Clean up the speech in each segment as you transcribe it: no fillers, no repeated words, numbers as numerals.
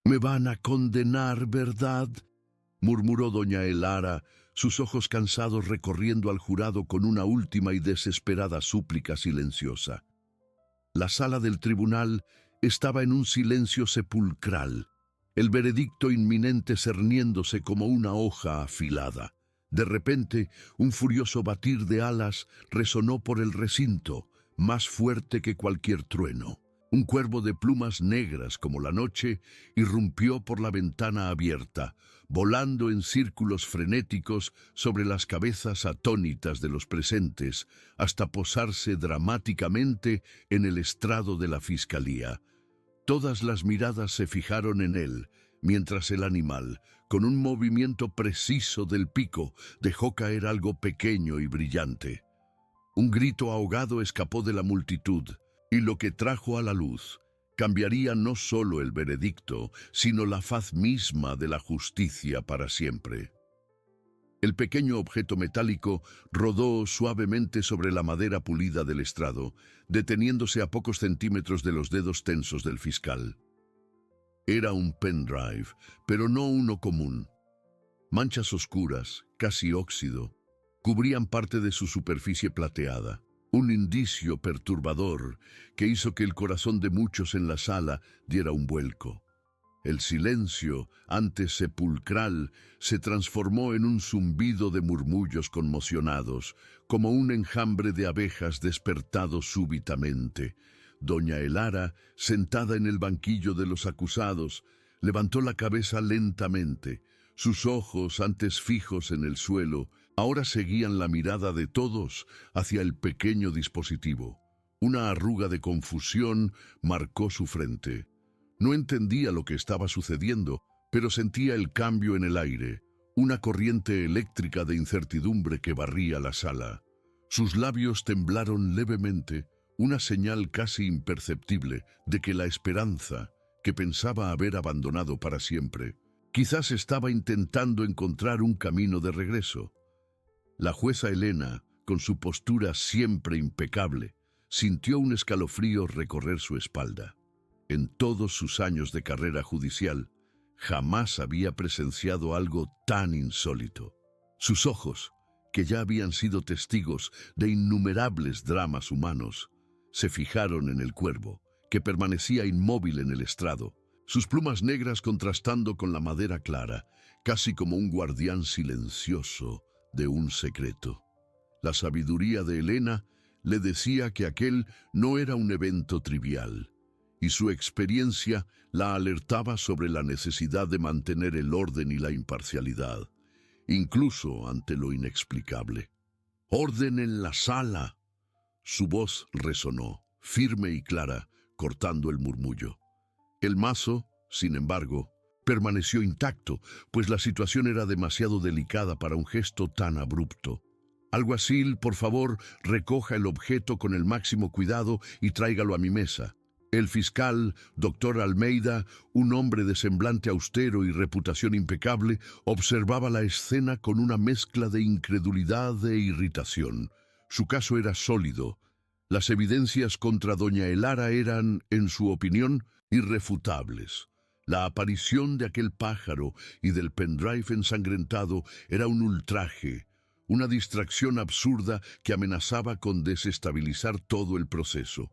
«Me van a condenar, ¿verdad?», murmuró doña Elara, sus ojos cansados recorriendo al jurado con una última y desesperada súplica silenciosa. La sala del tribunal estaba en un silencio sepulcral, el veredicto inminente cerniéndose como una hoja afilada. De repente, un furioso batir de alas resonó por el recinto, más fuerte que cualquier trueno. Un cuervo de plumas negras como la noche irrumpió por la ventana abierta, volando en círculos frenéticos sobre las cabezas atónitas de los presentes, hasta posarse dramáticamente en el estrado de la fiscalía. Todas las miradas se fijaron en él, mientras el animal, con un movimiento preciso del pico, dejó caer algo pequeño y brillante. Un grito ahogado escapó de la multitud, y lo que trajo a la luz cambiaría no solo el veredicto, sino la faz misma de la justicia para siempre. El pequeño objeto metálico rodó suavemente sobre la madera pulida del estrado, deteniéndose a pocos centímetros de los dedos tensos del fiscal. Era un pendrive, pero no uno común. Manchas oscuras, casi óxido, cubrían parte de su superficie plateada. Un indicio perturbador que hizo que el corazón de muchos en la sala diera un vuelco. El silencio, antes sepulcral, se transformó en un zumbido de murmullos conmocionados, como un enjambre de abejas despertado súbitamente. Doña Elara, sentada en el banquillo de los acusados, levantó la cabeza lentamente. Sus ojos, antes fijos en el suelo, ahora seguían la mirada de todos hacia el pequeño dispositivo. Una arruga de confusión marcó su frente. No entendía lo que estaba sucediendo, pero sentía el cambio en el aire, una corriente eléctrica de incertidumbre que barría la sala. Sus labios temblaron levemente, una señal casi imperceptible de que la esperanza, que pensaba haber abandonado para siempre, quizás estaba intentando encontrar un camino de regreso. La jueza Elena, con su postura siempre impecable, sintió un escalofrío recorrer su espalda. En todos sus años de carrera judicial, jamás había presenciado algo tan insólito. Sus ojos, que ya habían sido testigos de innumerables dramas humanos, se fijaron en el cuervo, que permanecía inmóvil en el estrado, sus plumas negras contrastando con la madera clara, casi como un guardián silencioso de un secreto. La sabiduría de Elena le decía que aquel no era un evento trivial, y su experiencia la alertaba sobre la necesidad de mantener el orden y la imparcialidad, incluso ante lo inexplicable. «¡Orden en la sala!», su voz resonó, firme y clara, cortando el murmullo. El mazo, sin embargo, permaneció intacto, pues la situación era demasiado delicada para un gesto tan abrupto. «Alguacil, por favor, recoja el objeto con el máximo cuidado y tráigalo a mi mesa». El fiscal, doctor Almeida, un hombre de semblante austero y reputación impecable, observaba la escena con una mezcla de incredulidad e irritación. Su caso era sólido. Las evidencias contra doña Elara eran, en su opinión, irrefutables. La aparición de aquel pájaro y del pendrive ensangrentado era un ultraje, una distracción absurda que amenazaba con desestabilizar todo el proceso.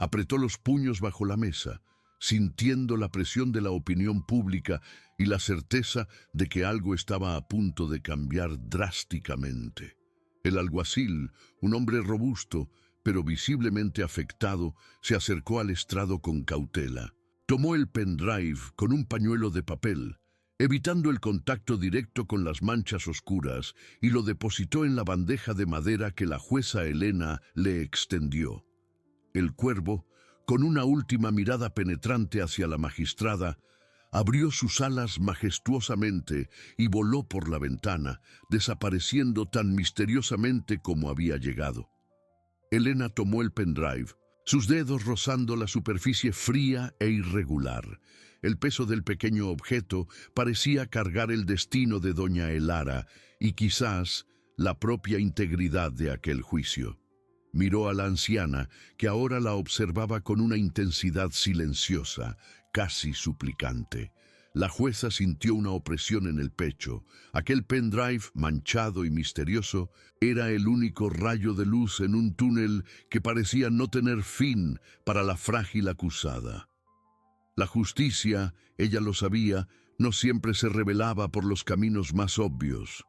Apretó los puños bajo la mesa, sintiendo la presión de la opinión pública y la certeza de que algo estaba a punto de cambiar drásticamente. El alguacil, un hombre robusto, pero visiblemente afectado, se acercó al estrado con cautela. Tomó el pendrive con un pañuelo de papel, evitando el contacto directo con las manchas oscuras, y lo depositó en la bandeja de madera que la jueza Elena le extendió. El cuervo, con una última mirada penetrante hacia la magistrada, abrió sus alas majestuosamente y voló por la ventana, desapareciendo tan misteriosamente como había llegado. Elena tomó el pendrive, sus dedos rozando la superficie fría e irregular. El peso del pequeño objeto parecía cargar el destino de doña Elara y quizás la propia integridad de aquel juicio. Miró a la anciana, que ahora la observaba con una intensidad silenciosa, casi suplicante. La jueza sintió una opresión en el pecho. Aquel pendrive, manchado y misterioso, era el único rayo de luz en un túnel que parecía no tener fin para la frágil acusada. La justicia, ella lo sabía, no siempre se revelaba por los caminos más obvios.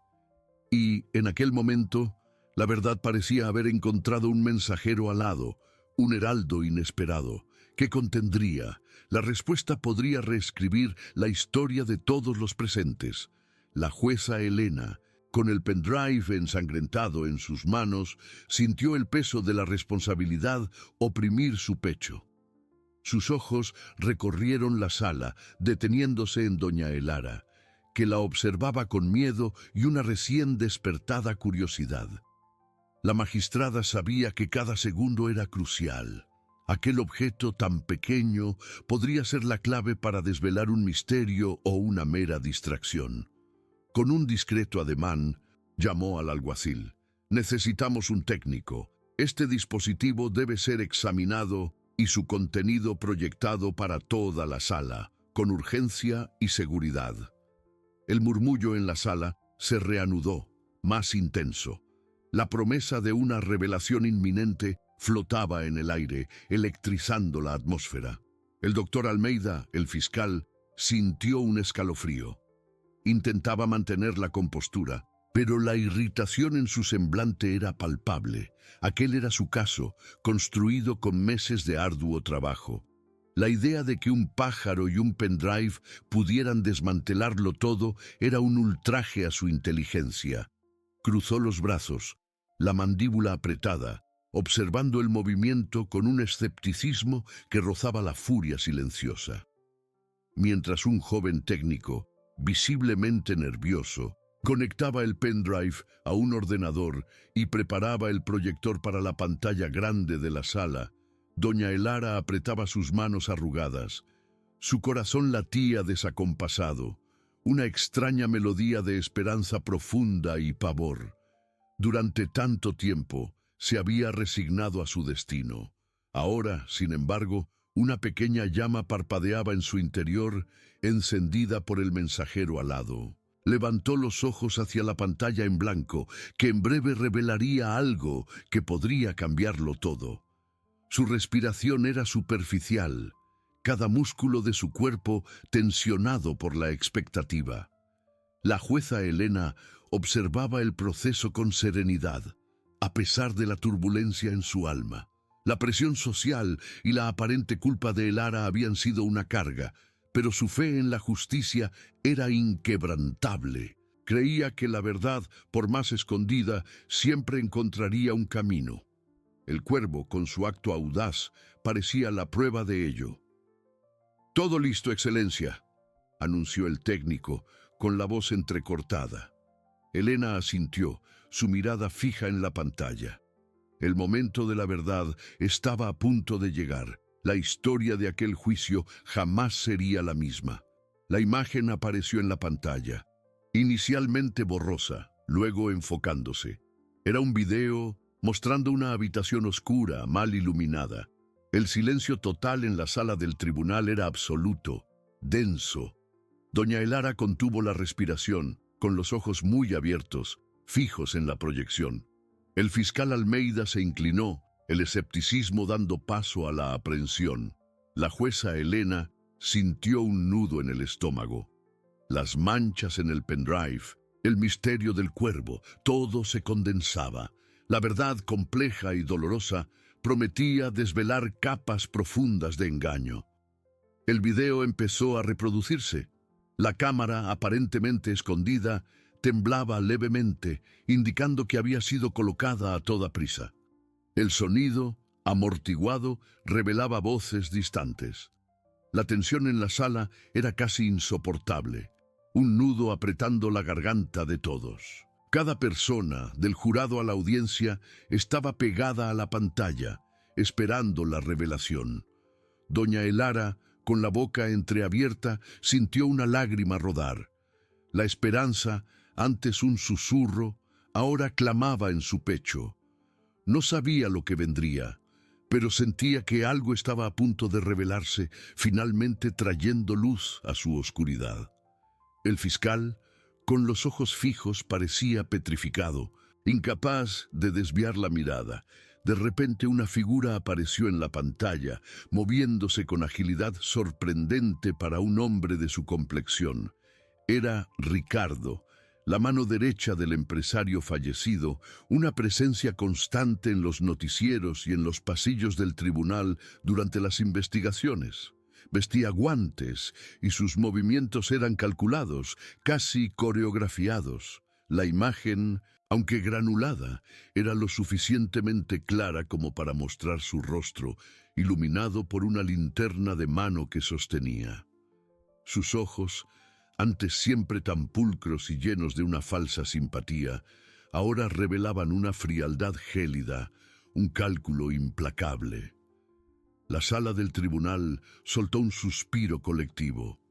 Y, en aquel momento, la verdad parecía haber encontrado un mensajero alado, un heraldo inesperado. ¿Qué contendría? La respuesta podría reescribir la historia de todos los presentes. La jueza Elena, con el pendrive ensangrentado en sus manos, sintió el peso de la responsabilidad oprimir su pecho. Sus ojos recorrieron la sala, deteniéndose en doña Elara, que la observaba con miedo y una recién despertada curiosidad. La magistrada sabía que cada segundo era crucial. Aquel objeto tan pequeño podría ser la clave para desvelar un misterio o una mera distracción. Con un discreto ademán, llamó al alguacil. Necesitamos un técnico. Este dispositivo debe ser examinado y su contenido proyectado para toda la sala, con urgencia y seguridad. El murmullo en la sala se reanudó, más intenso. La promesa de una revelación inminente flotaba en el aire, electrizando la atmósfera. El doctor Almeida, el fiscal, sintió un escalofrío. Intentaba mantener la compostura, pero la irritación en su semblante era palpable. Aquel era su caso, construido con meses de arduo trabajo. La idea de que un pájaro y un pendrive pudieran desmantelarlo todo era un ultraje a su inteligencia. Cruzó los brazos, la mandíbula apretada, observando el movimiento con un escepticismo que rozaba la furia silenciosa. Mientras un joven técnico, visiblemente nervioso, conectaba el pendrive a un ordenador y preparaba el proyector para la pantalla grande de la sala, doña Elara apretaba sus manos arrugadas. Su corazón latía desacompasado, una extraña melodía de esperanza profunda y pavor. Durante tanto tiempo se había resignado a su destino. Ahora, sin embargo, una pequeña llama parpadeaba en su interior, encendida por el mensajero alado. Levantó los ojos hacia la pantalla en blanco, que en breve revelaría algo que podría cambiarlo todo. Su respiración era superficial, cada músculo de su cuerpo tensionado por la expectativa. La jueza Elena observaba el proceso con serenidad, a pesar de la turbulencia en su alma. La presión social y la aparente culpa de Elara habían sido una carga, pero su fe en la justicia era inquebrantable. Creía que la verdad, por más escondida, siempre encontraría un camino. El cuervo, con su acto audaz, parecía la prueba de ello. «Todo listo, Excelencia», anunció el técnico, con la voz entrecortada. Elena asintió, su mirada fija en la pantalla. El momento de la verdad estaba a punto de llegar. La historia de aquel juicio jamás sería la misma. La imagen apareció en la pantalla, inicialmente borrosa, luego enfocándose. Era un video mostrando una habitación oscura, mal iluminada. El silencio total en la sala del tribunal era absoluto, denso. Doña Elara contuvo la respiración, con los ojos muy abiertos, fijos en la proyección. El fiscal Almeida se inclinó, el escepticismo dando paso a la aprehensión. La jueza Elena sintió un nudo en el estómago. Las manchas en el pendrive, el misterio del cuervo, todo se condensaba. La verdad compleja y dolorosa prometía desvelar capas profundas de engaño. El video empezó a reproducirse. La cámara, aparentemente escondida, temblaba levemente, indicando que había sido colocada a toda prisa. El sonido, amortiguado, revelaba voces distantes. La tensión en la sala era casi insoportable, un nudo apretando la garganta de todos. Cada persona, del jurado a la audiencia, estaba pegada a la pantalla, esperando la revelación. Doña Elara, con la boca entreabierta, sintió una lágrima rodar. La esperanza, antes un susurro, ahora clamaba en su pecho. No sabía lo que vendría, pero sentía que algo estaba a punto de revelarse, finalmente trayendo luz a su oscuridad. El fiscal, con los ojos fijos, parecía petrificado, incapaz de desviar la mirada. De repente una figura apareció en la pantalla, moviéndose con agilidad sorprendente para un hombre de su complexión. Era Ricardo, la mano derecha del empresario fallecido, una presencia constante en los noticieros y en los pasillos del tribunal durante las investigaciones. Vestía guantes y sus movimientos eran calculados, casi coreografiados. La imagen, aunque granulada, era lo suficientemente clara como para mostrar su rostro, iluminado por una linterna de mano que sostenía. Sus ojos, antes siempre tan pulcros y llenos de una falsa simpatía, ahora revelaban una frialdad gélida, un cálculo implacable. La sala del tribunal soltó un suspiro colectivo.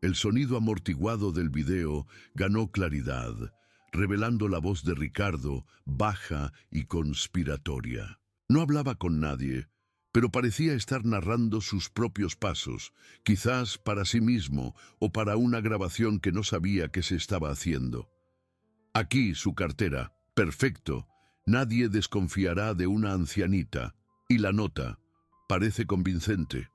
El sonido amortiguado del video ganó claridad, revelando la voz de Ricardo, baja y conspiratoria. No hablaba con nadie, pero parecía estar narrando sus propios pasos, quizás para sí mismo o para una grabación que no sabía que se estaba haciendo. Aquí su cartera, perfecto, nadie desconfiará de una ancianita, y la nota, parece convincente.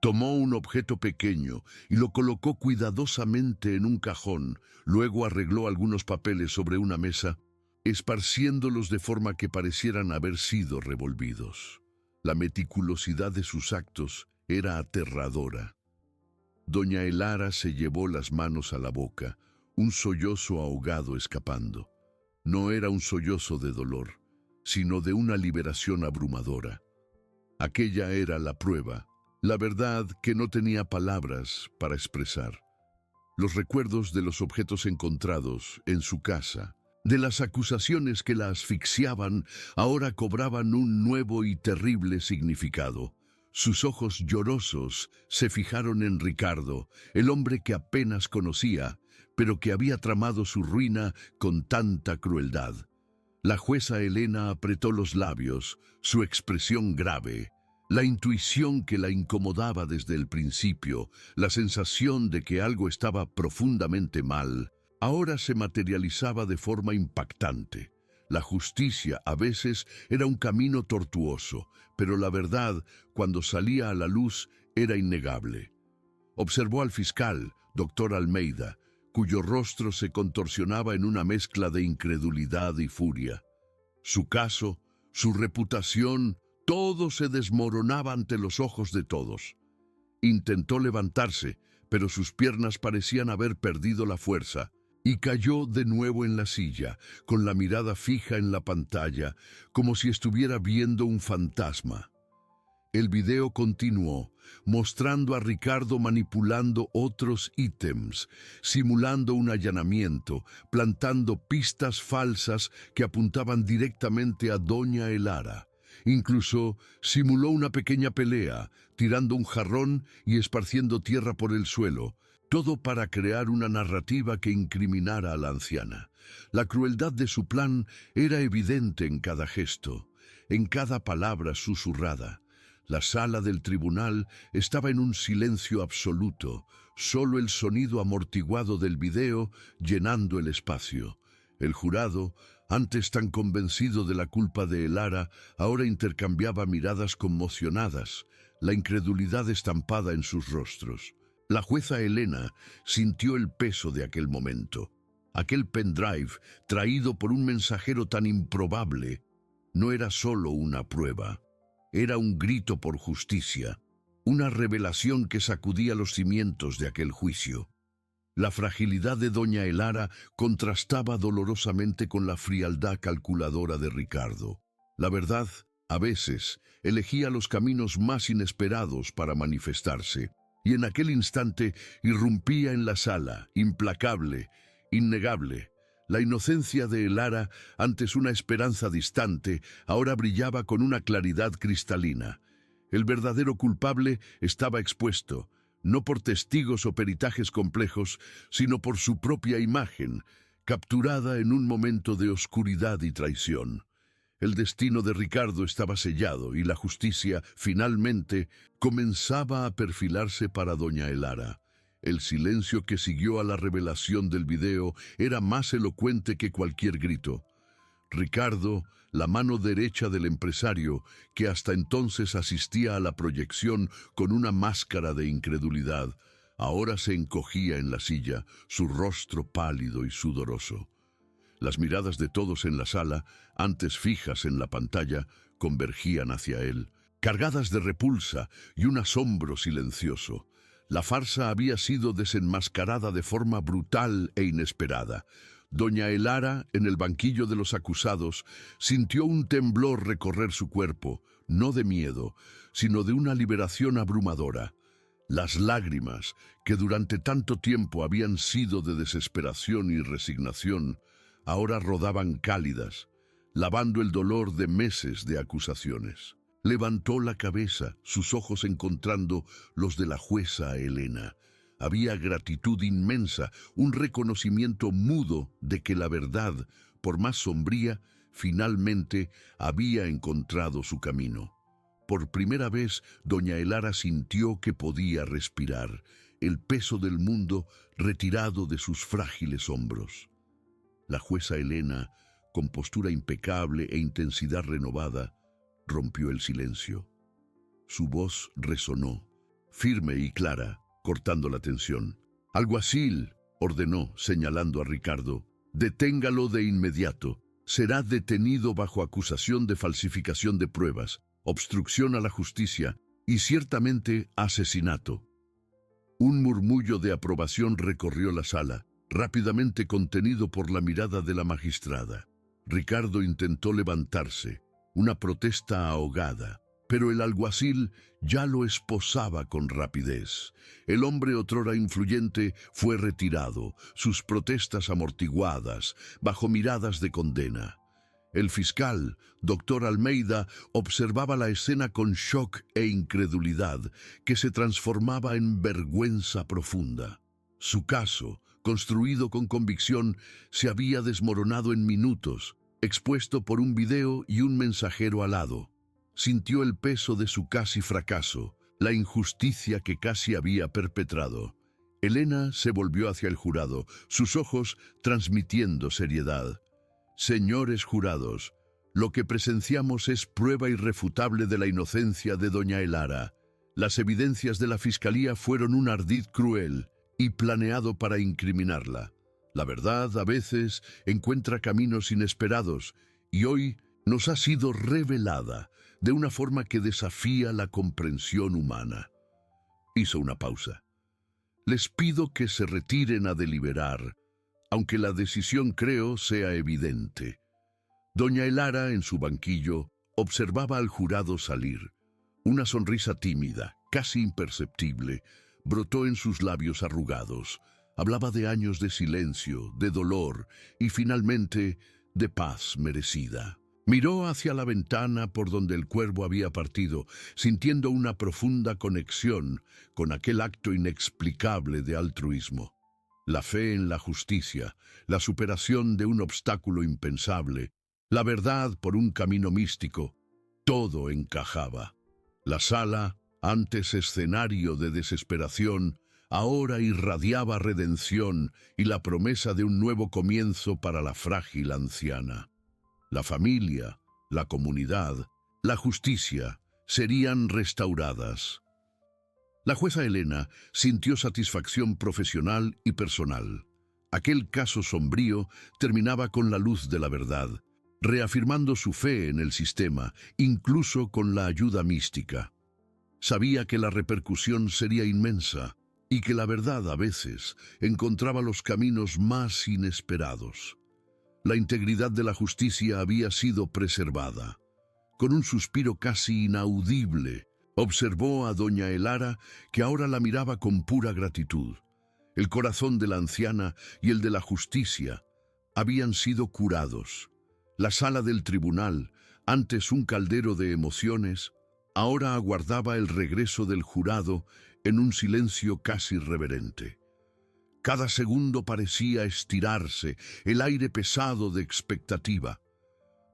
Tomó un objeto pequeño y lo colocó cuidadosamente en un cajón, luego arregló algunos papeles sobre una mesa, esparciéndolos de forma que parecieran haber sido revolvidos. La meticulosidad de sus actos era aterradora. Doña Elara se llevó las manos a la boca, un sollozo ahogado escapando. No era un sollozo de dolor, sino de una liberación abrumadora. Aquella era la prueba, la verdad que no tenía palabras para expresar. Los recuerdos de los objetos encontrados en su casa, de las acusaciones que la asfixiaban, ahora cobraban un nuevo y terrible significado. Sus ojos llorosos se fijaron en Ricardo, el hombre que apenas conocía, pero que había tramado su ruina con tanta crueldad. La jueza Elena apretó los labios, su expresión grave. La intuición que la incomodaba desde el principio, la sensación de que algo estaba profundamente mal, ahora se materializaba de forma impactante. La justicia a veces era un camino tortuoso, pero la verdad, cuando salía a la luz, era innegable. Observó al fiscal, doctor Almeida, cuyo rostro se contorsionaba en una mezcla de incredulidad y furia. Su caso, su reputación, todo se desmoronaba ante los ojos de todos. Intentó levantarse, pero sus piernas parecían haber perdido la fuerza, y cayó de nuevo en la silla, con la mirada fija en la pantalla, como si estuviera viendo un fantasma. El video continuó, mostrando a Ricardo manipulando otros ítems, simulando un allanamiento, plantando pistas falsas que apuntaban directamente a Doña Elara. Incluso simuló una pequeña pelea, tirando un jarrón y esparciendo tierra por el suelo, todo para crear una narrativa que incriminara a la anciana. La crueldad de su plan era evidente en cada gesto, en cada palabra susurrada. La sala del tribunal estaba en un silencio absoluto, solo el sonido amortiguado del video llenando el espacio. El jurado, antes tan convencido de la culpa de Elara, ahora intercambiaba miradas conmocionadas, la incredulidad estampada en sus rostros. La jueza Elena sintió el peso de aquel momento. Aquel pendrive, traído por un mensajero tan improbable, no era solo una prueba. Era un grito por justicia, una revelación que sacudía los cimientos de aquel juicio. La fragilidad de doña Elara contrastaba dolorosamente con la frialdad calculadora de Ricardo. La verdad, a veces, elegía los caminos más inesperados para manifestarse, y en aquel instante irrumpía en la sala, implacable, innegable. La inocencia de Elara, antes una esperanza distante, ahora brillaba con una claridad cristalina. El verdadero culpable estaba expuesto, no por testigos o peritajes complejos, sino por su propia imagen, capturada en un momento de oscuridad y traición. El destino de Ricardo estaba sellado y la justicia, finalmente, comenzaba a perfilarse para doña Elara. El silencio que siguió a la revelación del video era más elocuente que cualquier grito. Ricardo, la mano derecha del empresario, que hasta entonces asistía a la proyección con una máscara de incredulidad, ahora se encogía en la silla, su rostro pálido y sudoroso. Las miradas de todos en la sala, antes fijas en la pantalla, convergían hacia él, cargadas de repulsa y un asombro silencioso. La farsa había sido desenmascarada de forma brutal e inesperada. Doña Elara, en el banquillo de los acusados, sintió un temblor recorrer su cuerpo, no de miedo, sino de una liberación abrumadora. Las lágrimas, que durante tanto tiempo habían sido de desesperación y resignación, ahora rodaban cálidas, lavando el dolor de meses de acusaciones. Levantó la cabeza, sus ojos encontrando los de la jueza Elena. Había gratitud inmensa, un reconocimiento mudo de que la verdad, por más sombría, finalmente había encontrado su camino. Por primera vez, doña Elara sintió que podía respirar, el peso del mundo retirado de sus frágiles hombros. La jueza Elena, con postura impecable e intensidad renovada, rompió el silencio. Su voz resonó, firme y clara, cortando la tensión. «Alguacil», ordenó, señalando a Ricardo, «deténgalo de inmediato. Será detenido bajo acusación de falsificación de pruebas, obstrucción a la justicia y ciertamente asesinato». Un murmullo de aprobación recorrió la sala, rápidamente contenido por la mirada de la magistrada. Ricardo intentó levantarse, una protesta ahogada, pero el alguacil ya lo esposaba con rapidez. El hombre otrora influyente fue retirado, sus protestas amortiguadas, bajo miradas de condena. El fiscal, doctor Almeida, observaba la escena con shock e incredulidad, que se transformaba en vergüenza profunda. Su caso, construido con convicción, se había desmoronado en minutos, expuesto por un video y un mensajero alado. Sintió el peso de su casi fracaso, la injusticia que casi había perpetrado. Elena se volvió hacia el jurado, sus ojos transmitiendo seriedad. «Señores jurados, lo que presenciamos es prueba irrefutable de la inocencia de doña Elara. Las evidencias de la fiscalía fueron un ardid cruel y planeado para incriminarla. La verdad, a veces, encuentra caminos inesperados y hoy nos ha sido revelada de una forma que desafía la comprensión humana». Hizo una pausa. «Les pido que se retiren a deliberar, aunque la decisión, creo, sea evidente». Doña Elara, en su banquillo, observaba al jurado salir. Una sonrisa tímida, casi imperceptible, brotó en sus labios arrugados. Hablaba de años de silencio, de dolor y, finalmente, de paz merecida. Miró hacia la ventana por donde el cuervo había partido, sintiendo una profunda conexión con aquel acto inexplicable de altruismo. La fe en la justicia, la superación de un obstáculo impensable, la verdad por un camino místico, todo encajaba. La sala, antes escenario de desesperación, ahora irradiaba redención y la promesa de un nuevo comienzo para la frágil anciana. La familia, la comunidad, la justicia serían restauradas. La jueza Elena sintió satisfacción profesional y personal. Aquel caso sombrío terminaba con la luz de la verdad, reafirmando su fe en el sistema, incluso con la ayuda mística. Sabía que la repercusión sería inmensa y que la verdad a veces encontraba los caminos más inesperados. La integridad de la justicia había sido preservada. Con un suspiro casi inaudible, observó a doña Elara, que ahora la miraba con pura gratitud. El corazón de la anciana y el de la justicia habían sido curados. La sala del tribunal, antes un caldero de emociones, ahora aguardaba el regreso del jurado en un silencio casi reverente. Cada segundo parecía estirarse, el aire pesado de expectativa.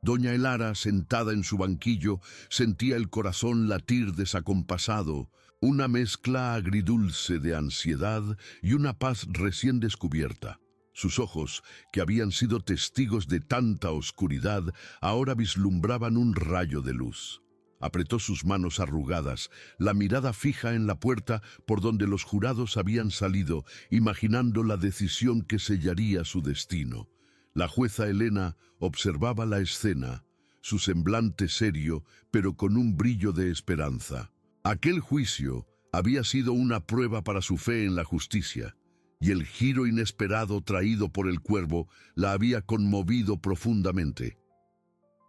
Doña Elara, sentada en su banquillo, sentía el corazón latir desacompasado, una mezcla agridulce de ansiedad y una paz recién descubierta. Sus ojos, que habían sido testigos de tanta oscuridad, ahora vislumbraban un rayo de luz. Apretó sus manos arrugadas, la mirada fija en la puerta por donde los jurados habían salido, imaginando la decisión que sellaría su destino. La jueza Elena observaba la escena, su semblante serio, pero con un brillo de esperanza. Aquel juicio había sido una prueba para su fe en la justicia, y el giro inesperado traído por el cuervo la había conmovido profundamente.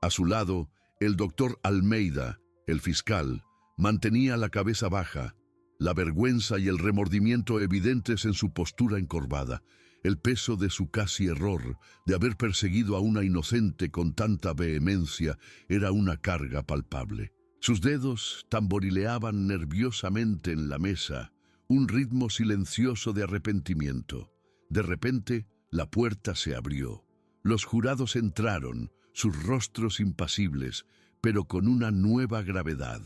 A su lado, el doctor Almeida, el fiscal, mantenía la cabeza baja, la vergüenza y el remordimiento evidentes en su postura encorvada. El peso de su casi error, de haber perseguido a una inocente con tanta vehemencia, era una carga palpable. Sus dedos tamborileaban nerviosamente en la mesa, un ritmo silencioso de arrepentimiento. De repente, la puerta se abrió. Los jurados entraron, sus rostros impasibles, pero con una nueva gravedad.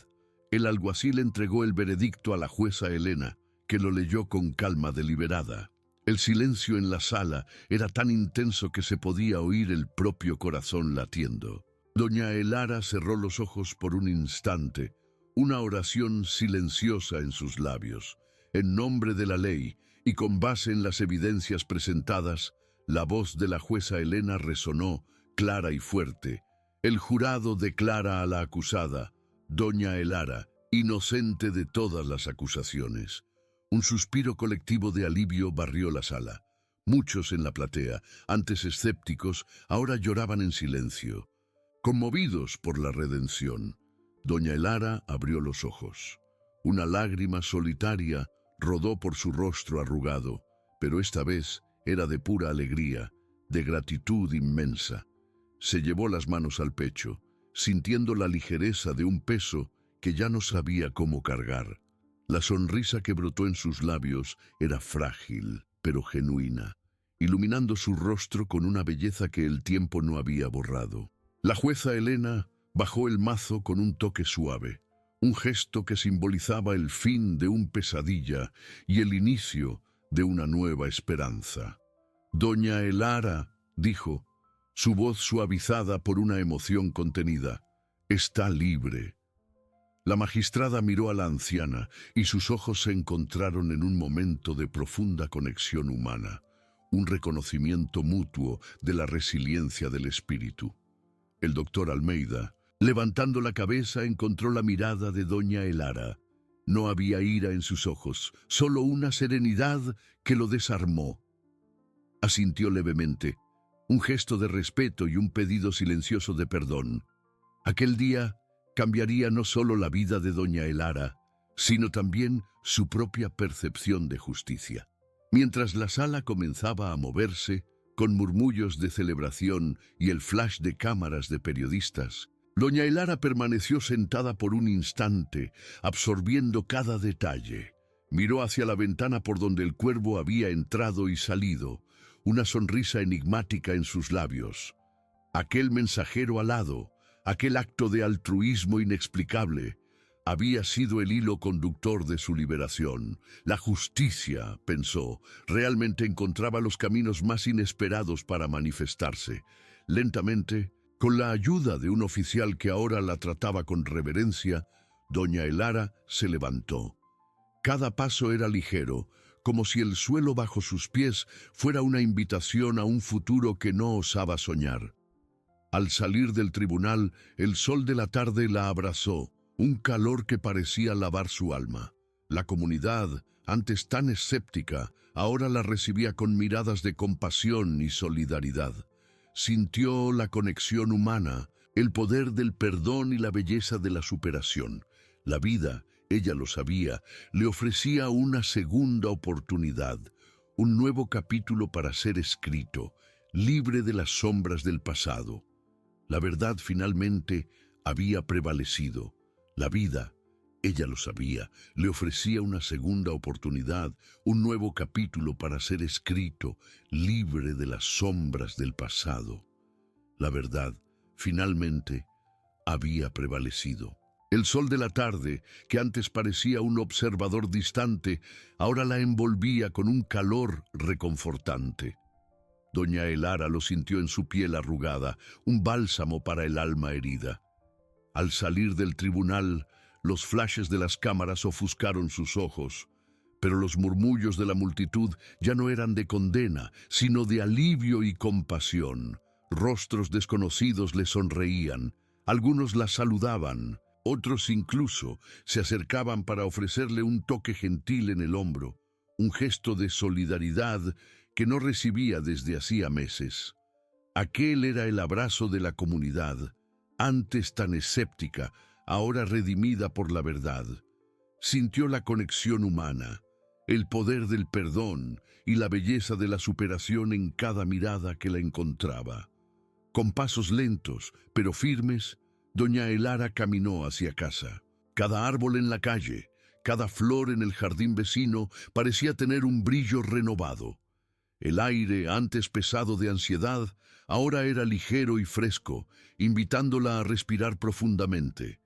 El alguacil entregó el veredicto a la jueza Elena, que lo leyó con calma deliberada. El silencio en la sala era tan intenso que se podía oír el propio corazón latiendo. Doña Elara cerró los ojos por un instante, una oración silenciosa en sus labios. En nombre de la ley y con base en las evidencias presentadas, la voz de la jueza Elena resonó, clara y fuerte. El jurado declara a la acusada, doña Elara, inocente de todas las acusaciones. Un suspiro colectivo de alivio barrió la sala. Muchos en la platea, antes escépticos, ahora lloraban en silencio, conmovidos por la redención. Doña Elara abrió los ojos. Una lágrima solitaria rodó por su rostro arrugado, pero esta vez era de pura alegría, de gratitud inmensa. Se llevó las manos al pecho, sintiendo la ligereza de un peso que ya no sabía cómo cargar. La sonrisa que brotó en sus labios era frágil, pero genuina, iluminando su rostro con una belleza que el tiempo no había borrado. La jueza Elena bajó el mazo con un toque suave, un gesto que simbolizaba el fin de un pesadilla y el inicio de una nueva esperanza. Doña Elara, dijo, su voz suavizada por una emoción contenida, está libre. La magistrada miró a la anciana y sus ojos se encontraron en un momento de profunda conexión humana, un reconocimiento mutuo de la resiliencia del espíritu. El doctor Almeida, levantando la cabeza, encontró la mirada de doña Elara. No había ira en sus ojos, solo una serenidad que lo desarmó. Asintió levemente, un gesto de respeto y un pedido silencioso de perdón. Aquel día cambiaría no solo la vida de doña Elara, sino también su propia percepción de justicia. Mientras la sala comenzaba a moverse, con murmullos de celebración y el flash de cámaras de periodistas, doña Elara permaneció sentada por un instante, absorbiendo cada detalle. Miró hacia la ventana por donde el cuervo había entrado y salido, una sonrisa enigmática en sus labios. Aquel mensajero alado, aquel acto de altruismo inexplicable, había sido el hilo conductor de su liberación. La justicia, pensó, realmente encontraba los caminos más inesperados para manifestarse. Lentamente, con la ayuda de un oficial que ahora la trataba con reverencia, doña Elara se levantó. Cada paso era ligero, como si el suelo bajo sus pies fuera una invitación a un futuro que no osaba soñar. Al salir del tribunal, el sol de la tarde la abrazó, un calor que parecía lavar su alma. La comunidad, antes tan escéptica, ahora la recibía con miradas de compasión y solidaridad. Sintió la conexión humana, el poder del perdón y la belleza de la superación. La vida, ella lo sabía, le ofrecía una segunda oportunidad, un nuevo capítulo para ser escrito, libre de las sombras del pasado. La verdad finalmente había prevalecido. La vida, ella lo sabía, le ofrecía una segunda oportunidad, un nuevo capítulo para ser escrito, libre de las sombras del pasado. La verdad Finalmente, había prevalecido. El sol de la tarde, que antes parecía un observador distante, ahora la envolvía con un calor reconfortante. Doña Elara lo sintió en su piel arrugada, un bálsamo para el alma herida. Al salir del tribunal, los flashes de las cámaras ofuscaron sus ojos, pero los murmullos de la multitud ya no eran de condena, sino de alivio y compasión. Rostros desconocidos le sonreían, algunos la saludaban, otros incluso se acercaban para ofrecerle un toque gentil en el hombro, un gesto de solidaridad que no recibía desde hacía meses. Aquel era el abrazo de la comunidad, antes tan escéptica, ahora redimida por la verdad. Sintió la conexión humana, el poder del perdón y la belleza de la superación en cada mirada que la encontraba. Con pasos lentos, pero firmes, doña Elara caminó hacia casa. Cada árbol en la calle, cada flor en el jardín vecino parecía tener un brillo renovado. El aire, antes pesado de ansiedad, ahora era ligero y fresco, invitándola a respirar profundamente.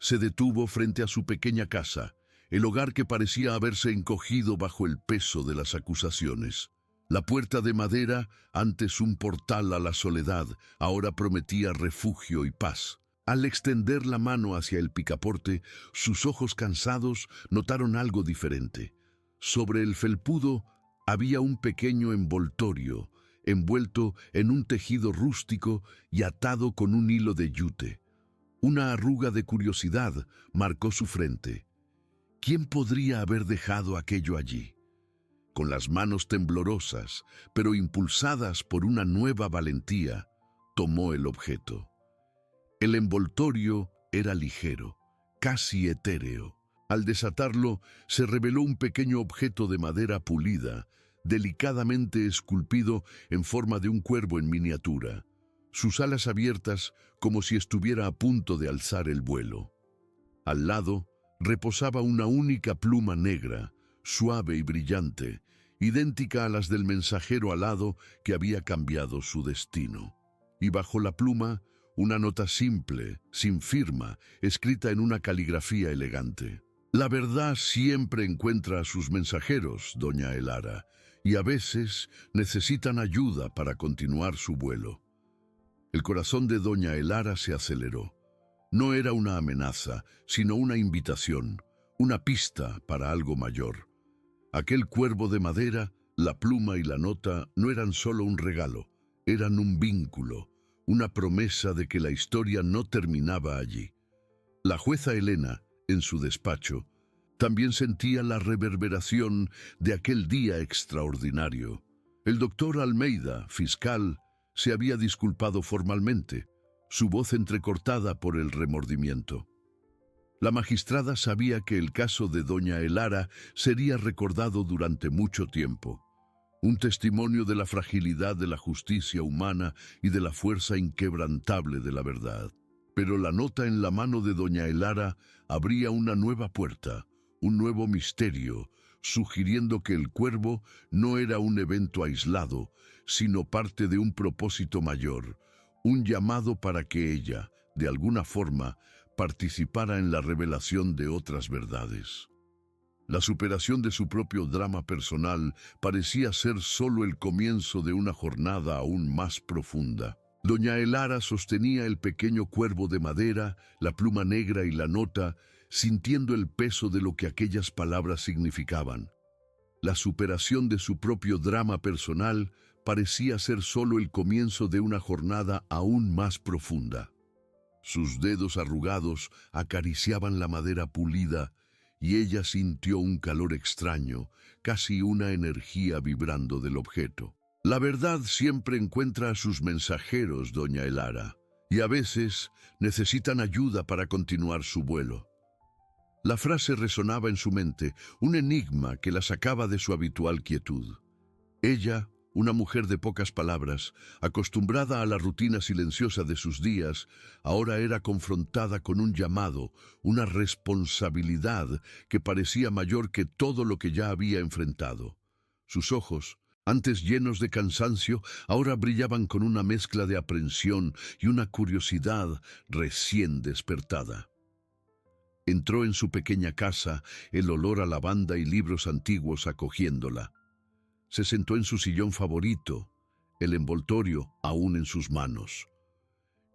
Se detuvo frente a su pequeña casa, el hogar que parecía haberse encogido bajo el peso de las acusaciones. La puerta de madera, antes un portal a la soledad, ahora prometía refugio y paz. Al extender la mano hacia el picaporte, sus ojos cansados notaron algo diferente. Sobre el felpudo había un pequeño envoltorio, envuelto en un tejido rústico y atado con un hilo de yute. Una arruga de curiosidad marcó su frente. ¿Quién podría haber dejado aquello allí? Con las manos temblorosas, pero impulsadas por una nueva valentía, tomó el objeto. El envoltorio era ligero, casi etéreo. Al desatarlo, se reveló un pequeño objeto de madera pulida, delicadamente esculpido en forma de un cuervo en miniatura, sus alas abiertas como si estuviera a punto de alzar el vuelo. Al lado reposaba una única pluma negra, suave y brillante, idéntica a las del mensajero alado que había cambiado su destino. Y bajo la pluma, una nota simple, sin firma, escrita en una caligrafía elegante. La verdad siempre encuentra a sus mensajeros, doña Elara, y a veces necesitan ayuda para continuar su vuelo. El corazón de doña Elara se aceleró. No era una amenaza, sino una invitación, una pista para algo mayor. Aquel cuervo de madera, la pluma y la nota no eran solo un regalo, eran un vínculo, una promesa de que la historia no terminaba allí. La jueza Elena, en su despacho, también sentía la reverberación de aquel día extraordinario. El doctor Almeida, fiscal, se había disculpado formalmente, su voz entrecortada por el remordimiento. La magistrada sabía que el caso de doña Elara sería recordado durante mucho tiempo, un testimonio de la fragilidad de la justicia humana y de la fuerza inquebrantable de la verdad. Pero la nota en la mano de doña Elara abría una nueva puerta, un nuevo misterio, sugiriendo que el cuervo no era un evento aislado, sino parte de un propósito mayor, un llamado para que ella, de alguna forma, participara en la revelación de otras verdades. La superación de su propio drama personal parecía ser solo el comienzo de una jornada aún más profunda. Doña Elara sostenía el pequeño cuervo de madera, la pluma negra y la nota, sintiendo el peso de lo que aquellas palabras significaban. La superación de su propio drama personal parecía ser solo el comienzo de una jornada aún más profunda. Sus dedos arrugados acariciaban la madera pulida y ella sintió un calor extraño, casi una energía vibrando del objeto. La verdad siempre encuentra a sus mensajeros, doña Elara, y a veces necesitan ayuda para continuar su vuelo. La frase resonaba en su mente, un enigma que la sacaba de su habitual quietud. Ella, una mujer de pocas palabras, acostumbrada a la rutina silenciosa de sus días, ahora era confrontada con un llamado, una responsabilidad que parecía mayor que todo lo que ya había enfrentado. Sus ojos, Antes llenos de cansancio, ahora brillaban con una mezcla de aprensión y una curiosidad recién despertada. Entró en su pequeña casa, el olor a lavanda y libros antiguos acogiéndola. Se sentó en su sillón favorito, el envoltorio aún en sus manos.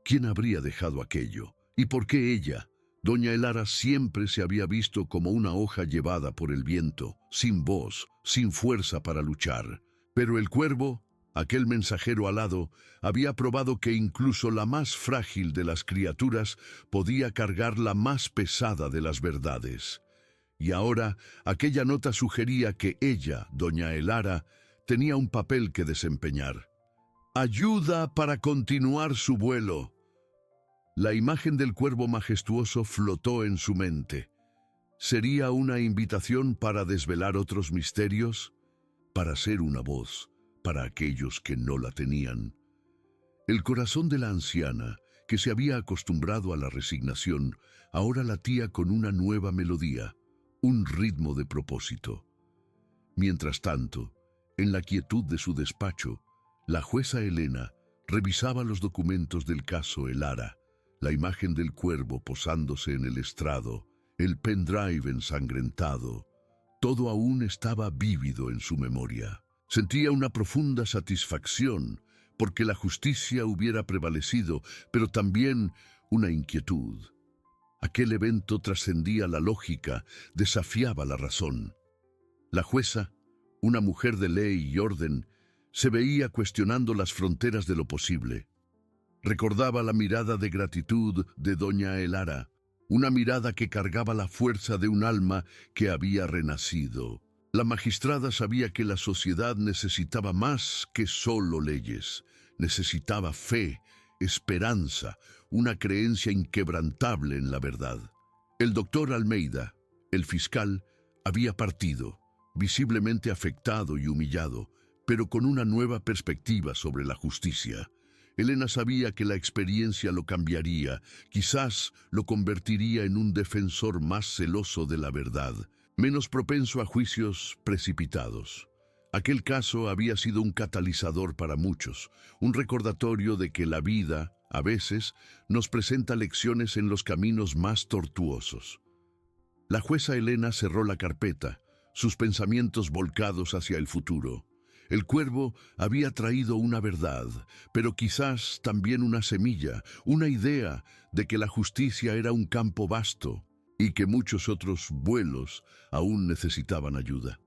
¿Quién habría dejado aquello? ¿Y por qué ella? Doña Elara siempre se había visto como una hoja llevada por el viento, sin voz, sin fuerza para luchar. Pero el cuervo, aquel mensajero alado, había probado que incluso la más frágil de las criaturas podía cargar la más pesada de las verdades. Y ahora aquella nota sugería que ella, doña Elara, tenía un papel que desempeñar. Ayuda para continuar su vuelo. La imagen del cuervo majestuoso flotó en su mente. ¿Sería una invitación para desvelar otros misterios? Para ser una voz para aquellos que no la tenían. El corazón de la anciana, que se había acostumbrado a la resignación, ahora latía con una nueva melodía, un ritmo de propósito. Mientras tanto, en la quietud de su despacho, la jueza Elena revisaba los documentos del caso Elara, la imagen del cuervo posándose en el estrado, el pendrive ensangrentado. Todo aún estaba vívido en su memoria. Sentía una profunda satisfacción porque la justicia hubiera prevalecido, pero también una inquietud. Aquel evento trascendía la lógica, desafiaba la razón. La jueza, una mujer de ley y orden, se veía cuestionando las fronteras de lo posible. Recordaba la mirada de gratitud de doña Elara, una mirada que cargaba la fuerza de un alma que había renacido. La magistrada sabía que la sociedad necesitaba más que solo leyes. Necesitaba fe, esperanza, una creencia inquebrantable en la verdad. El doctor Almeida, el fiscal, había partido, visiblemente afectado y humillado, pero con una nueva perspectiva sobre la justicia. Elena sabía que la experiencia lo cambiaría, quizás lo convertiría en un defensor más celoso de la verdad, menos propenso a juicios precipitados. Aquel caso había sido un catalizador para muchos, un recordatorio de que la vida, a veces, nos presenta lecciones en los caminos más tortuosos. La jueza Elena cerró la carpeta, sus pensamientos volcados hacia el futuro. El cuervo había traído una verdad, pero quizás también una semilla, una idea de que la justicia era un campo vasto y que muchos otros vuelos aún necesitaban ayuda.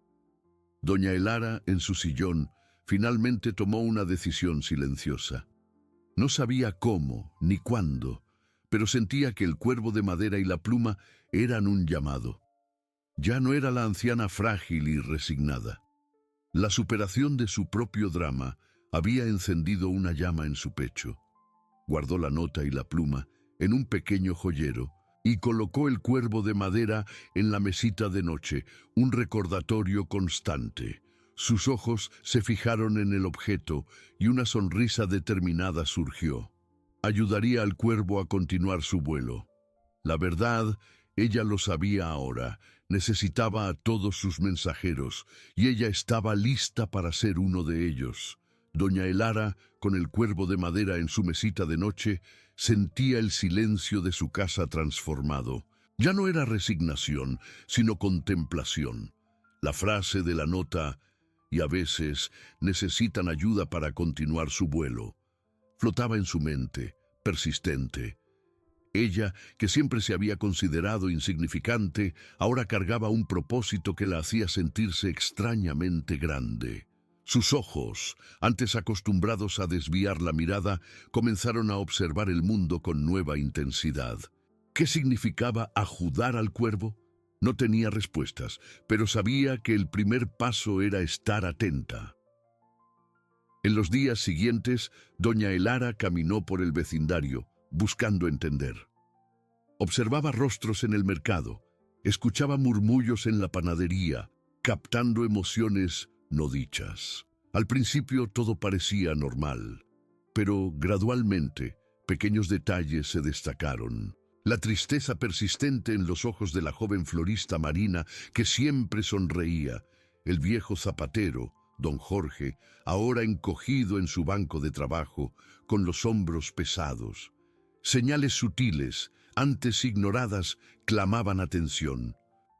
Doña Elara, en su sillón, finalmente tomó una decisión silenciosa. No sabía cómo ni cuándo, pero sentía que el cuervo de madera y la pluma eran un llamado. Ya no era la anciana frágil y resignada. La superación de su propio drama había encendido una llama en su pecho. Guardó la nota y la pluma en un pequeño joyero y colocó el cuervo de madera en la mesita de noche, un recordatorio constante. Sus ojos se fijaron en el objeto y una sonrisa determinada surgió. Ayudaría al cuervo a continuar su vuelo. La verdad, ella lo sabía ahora. Necesitaba a todos sus mensajeros, y ella estaba lista para ser uno de ellos. Doña Elara, con el cuervo de madera en su mesita de noche, sentía el silencio de su casa transformado. Ya no era resignación, sino contemplación. La frase de la nota, y a veces necesitan ayuda para continuar su vuelo, flotaba en su mente, persistente. Ella, que siempre se había considerado insignificante, ahora cargaba un propósito que la hacía sentirse extrañamente grande. Sus ojos, antes acostumbrados a desviar la mirada, comenzaron a observar el mundo con nueva intensidad. ¿Qué significaba ayudar al cuervo? No tenía respuestas, pero sabía que el primer paso era estar atenta. En los días siguientes, doña Elara caminó por el vecindario, buscando entender. Observaba rostros en el mercado, escuchaba murmullos en la panadería, captando emociones no dichas. Al principio todo parecía normal, pero gradualmente pequeños detalles se destacaron. La tristeza persistente en los ojos de la joven florista Marina, que siempre sonreía, el viejo zapatero, Don Jorge, ahora encogido en su banco de trabajo, con los hombros pesados. Señales sutiles, antes ignoradas, clamaban atención.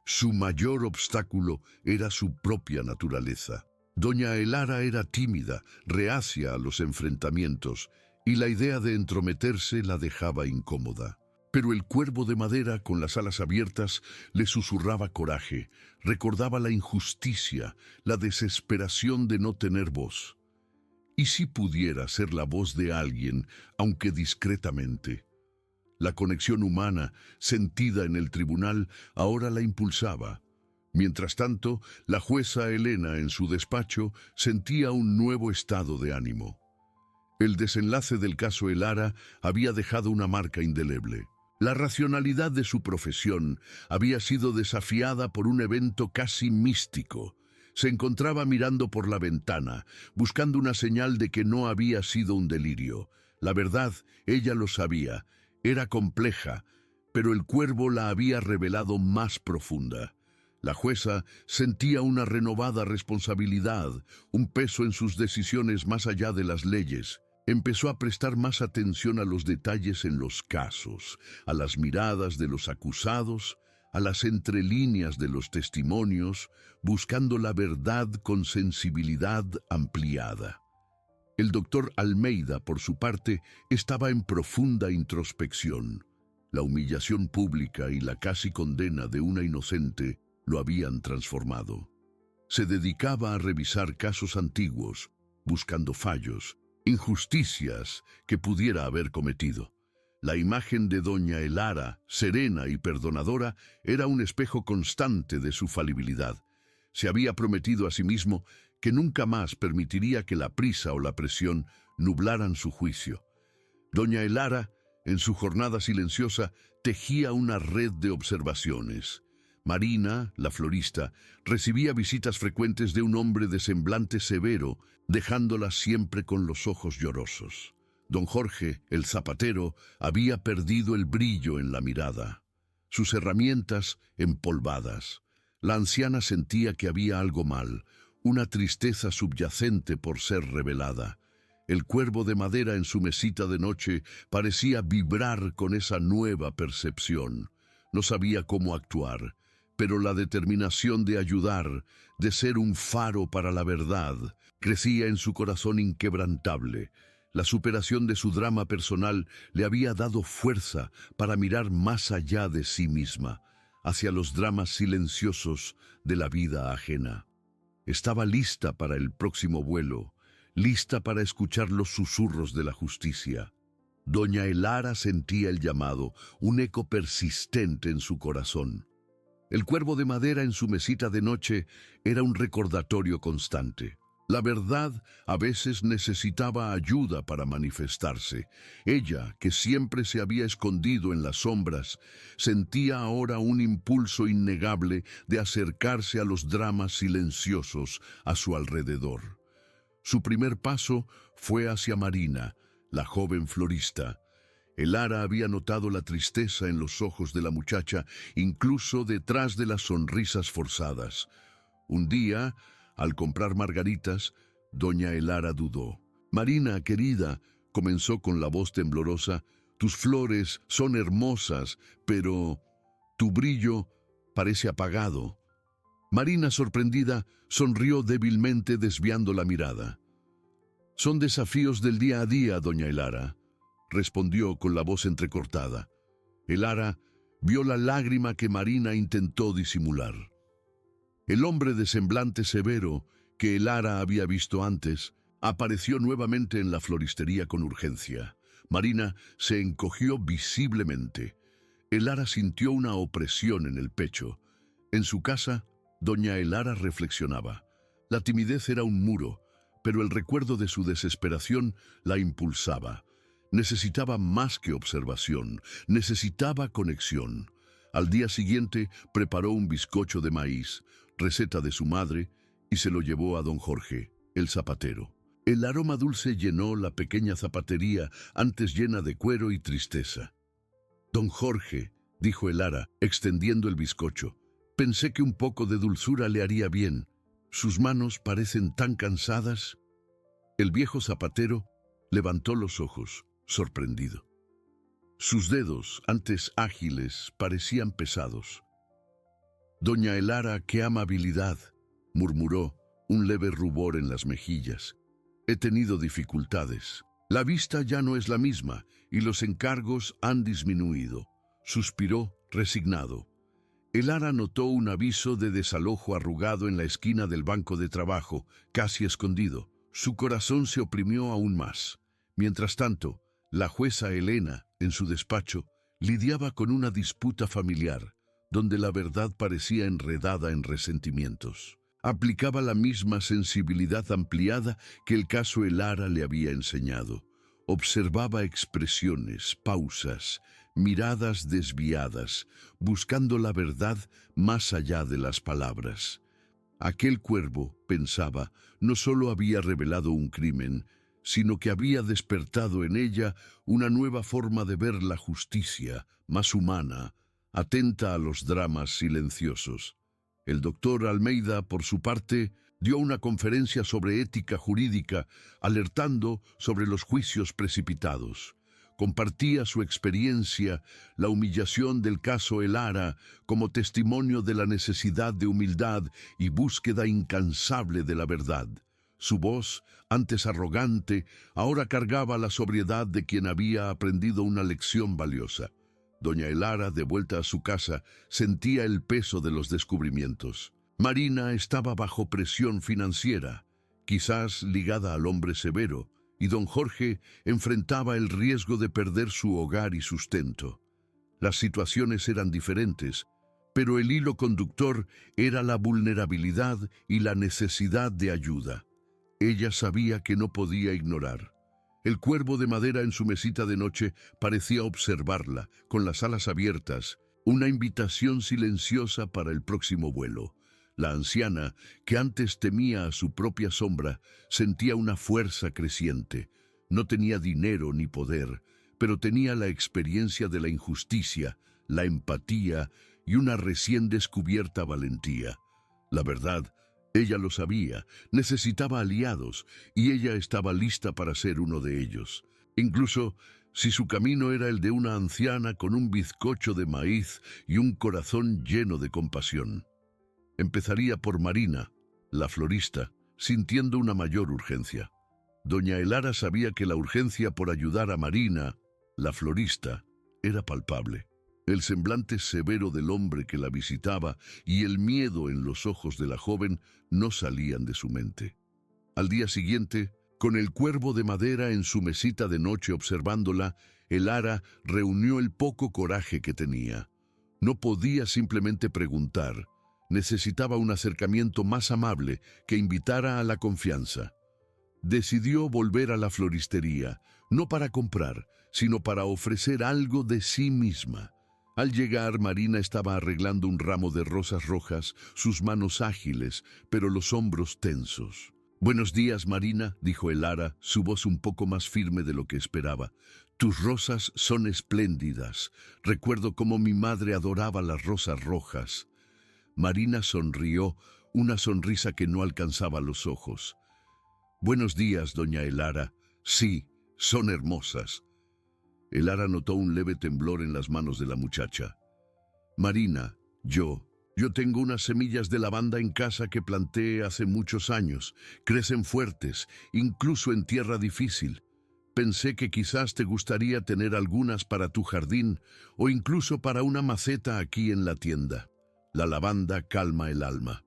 Su mayor obstáculo era su propia naturaleza. Doña Elara era tímida, reacia a los enfrentamientos, y la idea de entrometerse la dejaba incómoda. Pero el cuervo de madera con las alas abiertas le susurraba coraje, recordaba la injusticia, la desesperación de no tener voz. ¿Y si pudiera ser la voz de alguien, aunque discretamente? La conexión humana, sentida en el tribunal, ahora la impulsaba. Mientras tanto, la jueza Elena en su despacho sentía un nuevo estado de ánimo. El desenlace del caso Elara había dejado una marca indeleble. La racionalidad de su profesión había sido desafiada por un evento casi místico. Se encontraba mirando por la ventana, buscando una señal de que no había sido un delirio. La verdad, ella lo sabía, era compleja, pero el cuervo la había revelado más profunda. La jueza sentía una renovada responsabilidad, un peso en sus decisiones más allá de las leyes. Empezó a prestar más atención a los detalles en los casos, a las miradas de los acusados, a las entrelíneas de los testimonios, buscando la verdad con sensibilidad ampliada. El doctor Almeida, por su parte, estaba en profunda introspección. La humillación pública y la casi condena de una inocente lo habían transformado. Se dedicaba a revisar casos antiguos, buscando fallos, injusticias que pudiera haber cometido. La imagen de doña Elara, serena y perdonadora, era un espejo constante de su falibilidad. Se había prometido a sí mismo que nunca más permitiría que la prisa o la presión nublaran su juicio. Doña Elara, en su jornada silenciosa, tejía una red de observaciones. Marina, la florista, recibía visitas frecuentes de un hombre de semblante severo, dejándola siempre con los ojos llorosos. Don Jorge, el zapatero, había perdido el brillo en la mirada, sus herramientas empolvadas. La anciana sentía que había algo mal, una tristeza subyacente por ser revelada. El cuervo de madera en su mesita de noche parecía vibrar con esa nueva percepción. No sabía cómo actuar, pero la determinación de ayudar, de ser un faro para la verdad, crecía en su corazón inquebrantable. La superación de su drama personal le había dado fuerza para mirar más allá de sí misma, hacia los dramas silenciosos de la vida ajena. Estaba lista para el próximo vuelo, lista para escuchar los susurros de la justicia. Doña Elara sentía el llamado, un eco persistente en su corazón. El cuervo de madera en su mesita de noche era un recordatorio constante. La verdad a veces necesitaba ayuda para manifestarse. Ella, que siempre se había escondido en las sombras, sentía ahora un impulso innegable de acercarse a los dramas silenciosos a su alrededor. Su primer paso fue hacia Marina, la joven florista. Elara había notado la tristeza en los ojos de la muchacha, incluso detrás de las sonrisas forzadas. Un día, al comprar margaritas, doña Elara dudó. «Marina, querida», comenzó con la voz temblorosa, «tus flores son hermosas, pero tu brillo parece apagado». Marina, sorprendida, sonrió débilmente desviando la mirada. «Son desafíos del día a día, doña Elara», respondió con la voz entrecortada. Elara vio la lágrima que Marina intentó disimular. El hombre de semblante severo, que Elara había visto antes, apareció nuevamente en la floristería con urgencia. Marina se encogió visiblemente. Elara sintió una opresión en el pecho. En su casa, doña Elara reflexionaba. La timidez era un muro, pero el recuerdo de su desesperación la impulsaba. Necesitaba más que observación, necesitaba conexión. Al día siguiente preparó un bizcocho de maíz, receta de su madre, y se lo llevó a don Jorge, el zapatero. El aroma dulce llenó la pequeña zapatería, antes llena de cuero y tristeza. «Don Jorge», dijo Elara, extendiendo el bizcocho, «pensé que un poco de dulzura le haría bien». Sus manos parecen tan cansadas. El viejo zapatero levantó los ojos, sorprendido. Sus dedos, antes ágiles, parecían pesados. «Doña Elara, qué amabilidad», murmuró, un leve rubor en las mejillas. «He tenido dificultades. La vista ya no es la misma y los encargos han disminuido», suspiró, resignado. Elara notó un aviso de desalojo arrugado en la esquina del banco de trabajo, casi escondido. Su corazón se oprimió aún más. Mientras tanto, la jueza Elena, en su despacho, lidiaba con una disputa familiar, donde la verdad parecía enredada en resentimientos. Aplicaba la misma sensibilidad ampliada que el caso Elara le había enseñado. Observaba expresiones, pausas, miradas desviadas, buscando la verdad más allá de las palabras. Aquel cuervo, pensaba, no solo había revelado un crimen, sino que había despertado en ella una nueva forma de ver la justicia, más humana, atenta a los dramas silenciosos. El doctor Almeida, por su parte, dio una conferencia sobre ética jurídica, alertando sobre los juicios precipitados. Compartía su experiencia, la humillación del caso Elara, como testimonio de la necesidad de humildad y búsqueda incansable de la verdad. Su voz, antes arrogante, ahora cargaba la sobriedad de quien había aprendido una lección valiosa. Doña Elara, de vuelta a su casa, sentía el peso de los descubrimientos. Marina estaba bajo presión financiera, quizás ligada al hombre severo, y don Jorge enfrentaba el riesgo de perder su hogar y sustento. Las situaciones eran diferentes, pero el hilo conductor era la vulnerabilidad y la necesidad de ayuda. Ella sabía que no podía ignorar. El cuervo de madera en su mesita de noche parecía observarla, con las alas abiertas, una invitación silenciosa para el próximo vuelo. La anciana, que antes temía a su propia sombra, sentía una fuerza creciente. No tenía dinero ni poder, pero tenía la experiencia de la injusticia, la empatía y una recién descubierta valentía. La verdad, ella lo sabía, necesitaba aliados, y ella estaba lista para ser uno de ellos. Incluso si su camino era el de una anciana con un bizcocho de maíz y un corazón lleno de compasión. Empezaría por Marina, la florista, sintiendo una mayor urgencia. Doña Elara sabía que la urgencia por ayudar a Marina, la florista, era palpable. El semblante severo del hombre que la visitaba y el miedo en los ojos de la joven no salían de su mente. Al día siguiente, con el cuervo de madera en su mesita de noche observándola, Elara reunió el poco coraje que tenía. No podía simplemente preguntar. Necesitaba un acercamiento más amable que invitara a la confianza. Decidió volver a la floristería, no para comprar, sino para ofrecer algo de sí misma. Al llegar, Marina estaba arreglando un ramo de rosas rojas, sus manos ágiles, pero los hombros tensos. «Buenos días, Marina», dijo Elara, su voz un poco más firme de lo que esperaba. «Tus rosas son espléndidas. Recuerdo cómo mi madre adoraba las rosas rojas». Marina sonrió, una sonrisa que no alcanzaba los ojos. «Buenos días, doña Elara. Sí, son hermosas». Elara notó un leve temblor en las manos de la muchacha. «Marina, yo tengo unas semillas de lavanda en casa que planté hace muchos años. Crecen fuertes, incluso en tierra difícil. Pensé que quizás te gustaría tener algunas para tu jardín o incluso para una maceta aquí en la tienda. La lavanda calma el alma».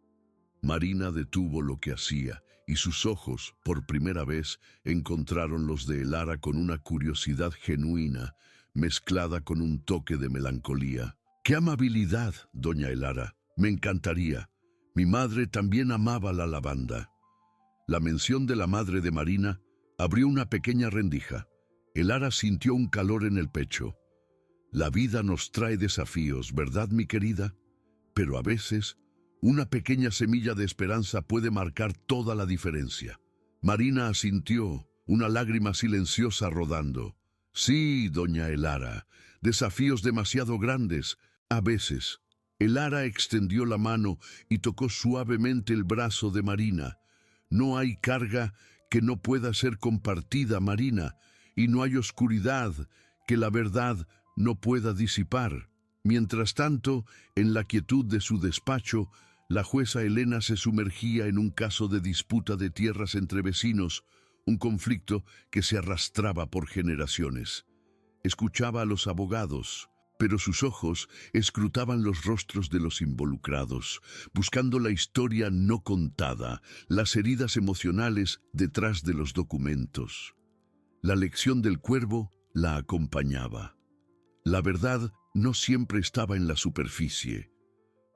Marina detuvo lo que hacía y sus ojos, por primera vez, encontraron los de Elara con una curiosidad genuina, mezclada con un toque de melancolía. «¡Qué amabilidad, doña Elara! Me encantaría. Mi madre también amaba la lavanda». La mención de la madre de Marina abrió una pequeña rendija. Elara sintió un calor en el pecho. «La vida nos trae desafíos, ¿verdad, mi querida? Pero a veces, una pequeña semilla de esperanza puede marcar toda la diferencia». Marina asintió, una lágrima silenciosa rodando. «Sí, doña Elara, desafíos demasiado grandes, a veces, Elara extendió la mano y tocó suavemente el brazo de Marina. No hay carga que no pueda ser compartida, Marina, y no hay oscuridad que la verdad no pueda disipar. Mientras tanto, en la quietud de su despacho, la jueza Elena se sumergía en un caso de disputa de tierras entre vecinos, un conflicto que se arrastraba por generaciones. Escuchaba a los abogados, pero sus ojos escrutaban los rostros de los involucrados, buscando la historia no contada, las heridas emocionales detrás de los documentos. La lección del cuervo la acompañaba. La verdad no siempre estaba en la superficie.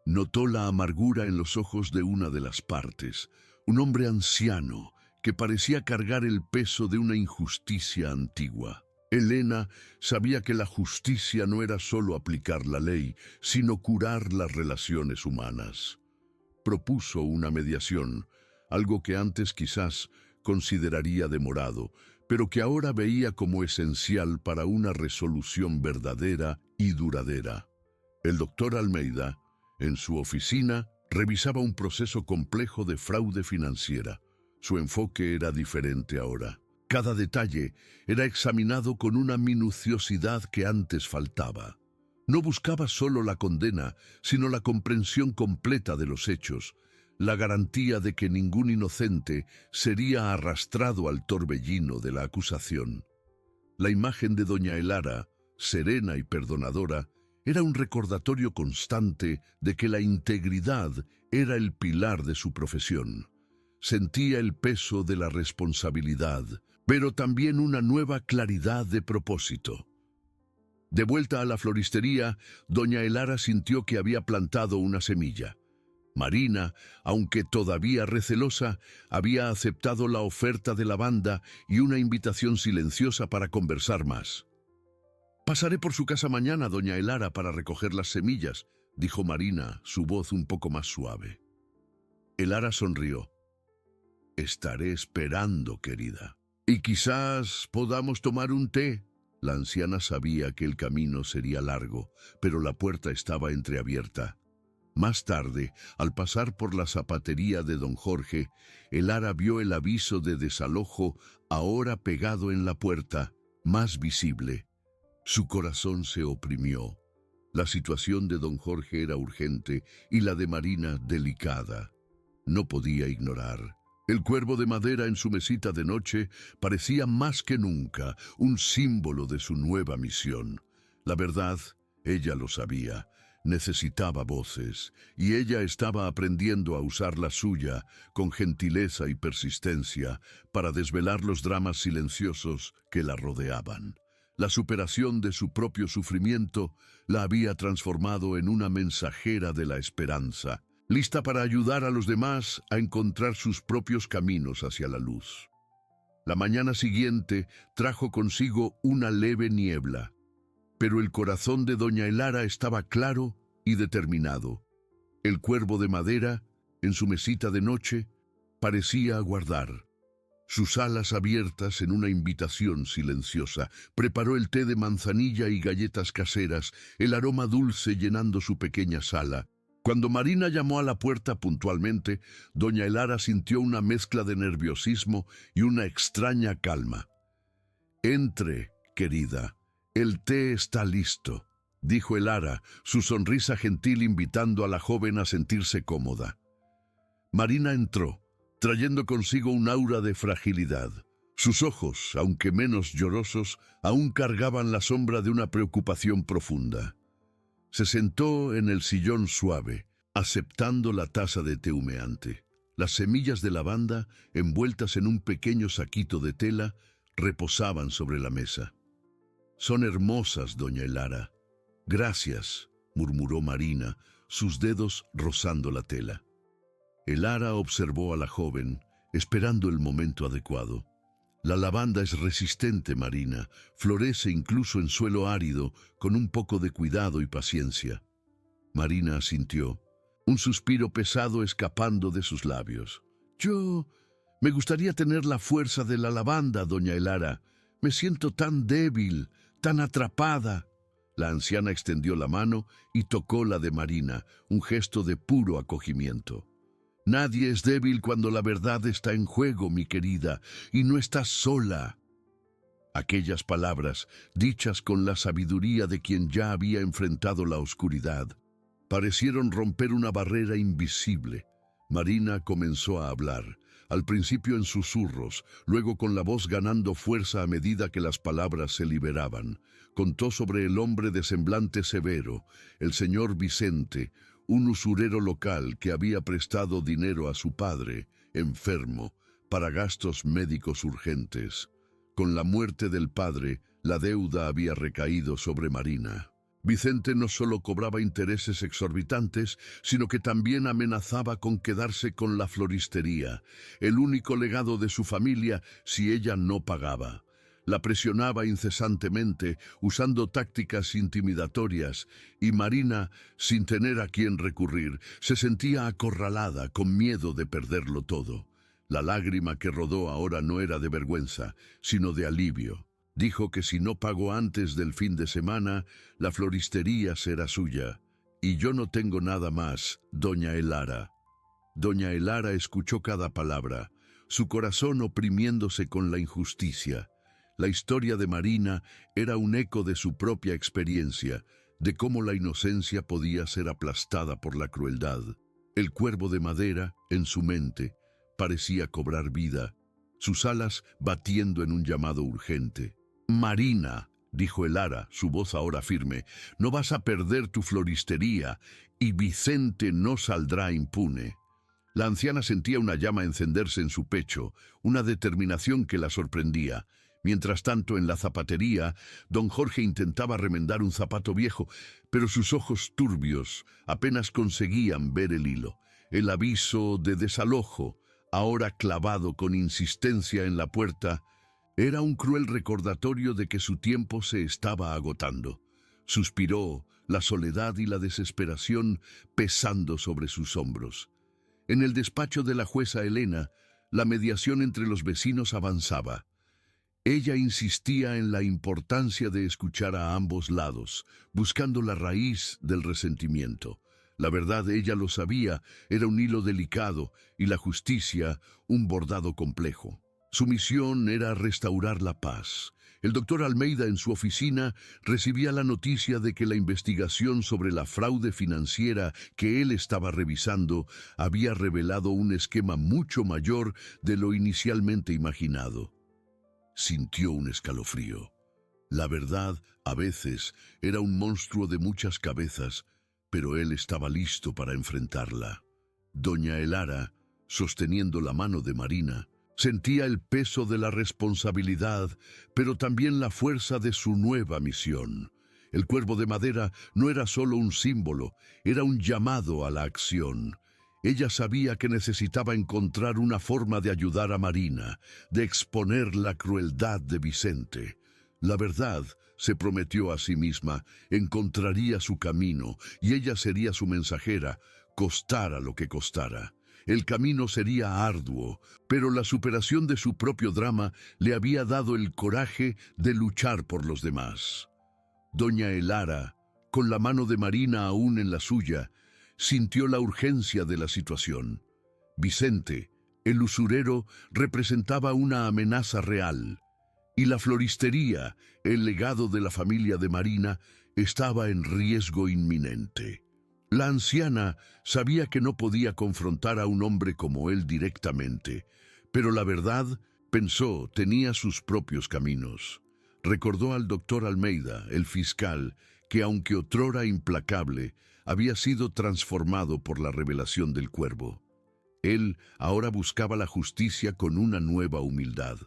Notó la amargura en los ojos de una de las partes, un hombre anciano que parecía cargar el peso de una injusticia antigua. Elena sabía que la justicia no era solo aplicar la ley, sino curar las relaciones humanas. Propuso una mediación, algo que antes quizás consideraría demorado, pero que ahora veía como esencial para una resolución verdadera y duradera. El doctor Almeida, en su oficina, revisaba un proceso complejo de fraude financiera. Su enfoque era diferente ahora. Cada detalle era examinado con una minuciosidad que antes faltaba. No buscaba solo la condena, sino la comprensión completa de los hechos, la garantía de que ningún inocente sería arrastrado al torbellino de la acusación. La imagen de doña Elara, serena y perdonadora, era un recordatorio constante de que la integridad era el pilar de su profesión. Sentía el peso de la responsabilidad, pero también una nueva claridad de propósito. De vuelta a la floristería, doña Elara sintió que había plantado una semilla. Marina, aunque todavía recelosa, había aceptado la oferta de la banda y una invitación silenciosa para conversar más. «Pasaré por su casa mañana, doña Elara, para recoger las semillas», dijo Marina, su voz un poco más suave. Elara sonrió. «Estaré esperando, querida. Y quizás podamos tomar un té». La anciana sabía que el camino sería largo, pero la puerta estaba entreabierta. Más tarde, al pasar por la zapatería de don Jorge, Elara vio el aviso de desalojo ahora pegado en la puerta, más visible. Su corazón se oprimió. La situación de don Jorge era urgente y la de Marina delicada. No podía ignorar. El cuervo de madera en su mesita de noche parecía más que nunca un símbolo de su nueva misión. La verdad, ella lo sabía. Necesitaba voces, y ella estaba aprendiendo a usar la suya con gentileza y persistencia para desvelar los dramas silenciosos que la rodeaban. La superación de su propio sufrimiento la había transformado en una mensajera de la esperanza, lista para ayudar a los demás a encontrar sus propios caminos hacia la luz. La mañana siguiente trajo consigo una leve niebla, pero el corazón de doña Elara estaba claro y determinado. El cuervo de madera, en su mesita de noche, parecía aguardar. Sus alas abiertas en una invitación silenciosa, preparó el té de manzanilla y galletas caseras, el aroma dulce llenando su pequeña sala. Cuando Marina llamó a la puerta puntualmente, doña Elara sintió una mezcla de nerviosismo y una extraña calma. «Entre, querida, el té está listo», dijo Elara, su sonrisa gentil invitando a la joven a sentirse cómoda. Marina entró, trayendo consigo un aura de fragilidad. Sus ojos, aunque menos llorosos, aún cargaban la sombra de una preocupación profunda. Se sentó en el sillón suave, aceptando la taza de té humeante. Las semillas de lavanda, envueltas en un pequeño saquito de tela, reposaban sobre la mesa. «Son hermosas, doña Elara». «Gracias», murmuró Marina, sus dedos rozando la tela. Elara observó a la joven, esperando el momento adecuado. «La lavanda es resistente, Marina, florece incluso en suelo árido, con un poco de cuidado y paciencia». Marina asintió, un suspiro pesado escapando de sus labios. Me gustaría tener la fuerza de la lavanda, doña Elara. Me siento tan débil, tan atrapada». La anciana extendió la mano y tocó la de Marina, un gesto de puro acogimiento. Nadie es débil cuando la verdad está en juego, mi querida, y no estás sola. Aquellas palabras, dichas con la sabiduría de quien ya había enfrentado la oscuridad, parecieron romper una barrera invisible. Marina comenzó a hablar, al principio en susurros, luego con la voz ganando fuerza a medida que las palabras se liberaban. Contó sobre el hombre de semblante severo, el señor Vicente, un usurero local que había prestado dinero a su padre, enfermo, para gastos médicos urgentes. Con la muerte del padre, la deuda había recaído sobre Marina. Vicente no solo cobraba intereses exorbitantes, sino que también amenazaba con quedarse con la floristería, el único legado de su familia si ella no pagaba. La presionaba incesantemente, usando tácticas intimidatorias, y Marina, sin tener a quién recurrir, se sentía acorralada, con miedo de perderlo todo. La lágrima que rodó ahora no era de vergüenza, sino de alivio. Dijo que si no pagó antes del fin de semana, la floristería será suya. Y yo no tengo nada más, doña Elara. Doña Elara escuchó cada palabra, su corazón oprimiéndose con la injusticia. La historia de Marina era un eco de su propia experiencia, de cómo la inocencia podía ser aplastada por la crueldad. El cuervo de madera, en su mente, parecía cobrar vida, sus alas batiendo en un llamado urgente. «Marina», dijo Elara, su voz ahora firme, «no vas a perder tu floristería y Vicente no saldrá impune». La anciana sentía una llama encenderse en su pecho, una determinación que la sorprendía. Mientras tanto, en la zapatería, don Jorge intentaba remendar un zapato viejo, pero sus ojos turbios apenas conseguían ver el hilo. El aviso de desalojo, ahora clavado con insistencia en la puerta, era un cruel recordatorio de que su tiempo se estaba agotando. Suspiró, la soledad y la desesperación pesando sobre sus hombros. En el despacho de la jueza Elena, la mediación entre los vecinos avanzaba. Ella insistía en la importancia de escuchar a ambos lados, buscando la raíz del resentimiento. La verdad, ella lo sabía, era un hilo delicado y la justicia un bordado complejo. Su misión era restaurar la paz. El doctor Almeida en su oficina recibía la noticia de que la investigación sobre la fraude financiera que él estaba revisando había revelado un esquema mucho mayor de lo inicialmente imaginado. Sintió un escalofrío. La verdad, a veces, era un monstruo de muchas cabezas, pero él estaba listo para enfrentarla. Doña Elara, sosteniendo la mano de Marina, sentía el peso de la responsabilidad, pero también la fuerza de su nueva misión. El cuervo de madera no era solo un símbolo, era un llamado a la acción. Ella sabía que necesitaba encontrar una forma de ayudar a Marina, de exponer la crueldad de Vicente. La verdad, se prometió a sí misma, encontraría su camino y ella sería su mensajera, costara lo que costara. El camino sería arduo, pero la superación de su propio drama le había dado el coraje de luchar por los demás. Doña Elara, con la mano de Marina aún en la suya, sintió la urgencia de la situación. Vicente, el usurero, representaba una amenaza real, y la floristería, el legado de la familia de Marina, estaba en riesgo inminente. La anciana sabía que no podía confrontar a un hombre como él directamente, pero la verdad, pensó, tenía sus propios caminos. Recordó al doctor Almeida, el fiscal, que aunque otrora implacable, había sido transformado por la revelación del cuervo. Él ahora buscaba la justicia con una nueva humildad.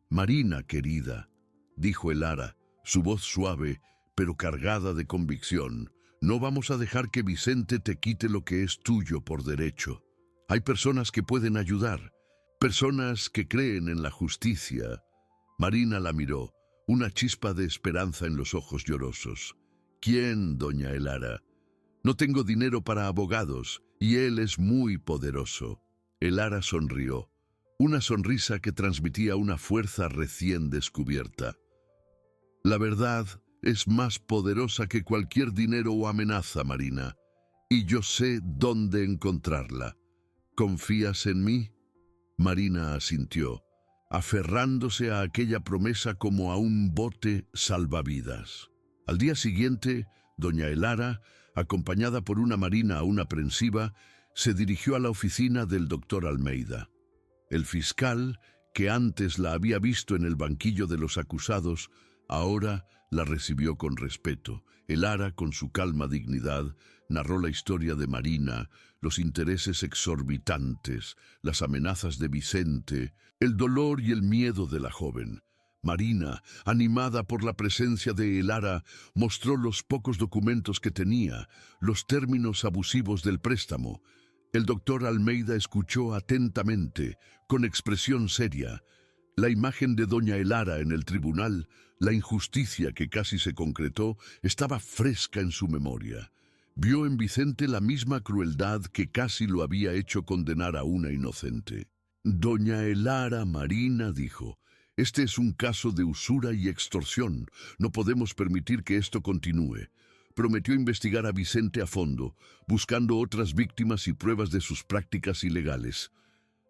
«Marina, querida», dijo Elara, su voz suave, pero cargada de convicción, «no vamos a dejar que Vicente te quite lo que es tuyo por derecho. Hay personas que pueden ayudar, personas que creen en la justicia». Marina la miró, una chispa de esperanza en los ojos llorosos. «¿Quién, doña Elara? No tengo dinero para abogados, y él es muy poderoso». Elara sonrió, una sonrisa que transmitía una fuerza recién descubierta. «La verdad, es más poderosa que cualquier dinero o amenaza, Marina, y yo sé dónde encontrarla. ¿Confías en mí? Marina asintió, aferrándose a aquella promesa como a un bote salvavidas. Al día siguiente, doña Elara, acompañada por una Marina aún aprensiva, se dirigió a la oficina del doctor Almeida. El fiscal, que antes la había visto en el banquillo de los acusados, ahora la recibió con respeto. Elara, con su calma dignidad, narró la historia de Marina, los intereses exorbitantes, las amenazas de Vicente, el dolor y el miedo de la joven. Marina, animada por la presencia de Elara, mostró los pocos documentos que tenía, los términos abusivos del préstamo. El doctor Almeida escuchó atentamente, con expresión seria. La imagen de doña Elara en el tribunal, la injusticia que casi se concretó, estaba fresca en su memoria. Vio en Vicente la misma crueldad que casi lo había hecho condenar a una inocente. Doña Elara, Marina, dijo, este es un caso de usura y extorsión. No podemos permitir que esto continúe. Prometió investigar a Vicente a fondo, buscando otras víctimas y pruebas de sus prácticas ilegales.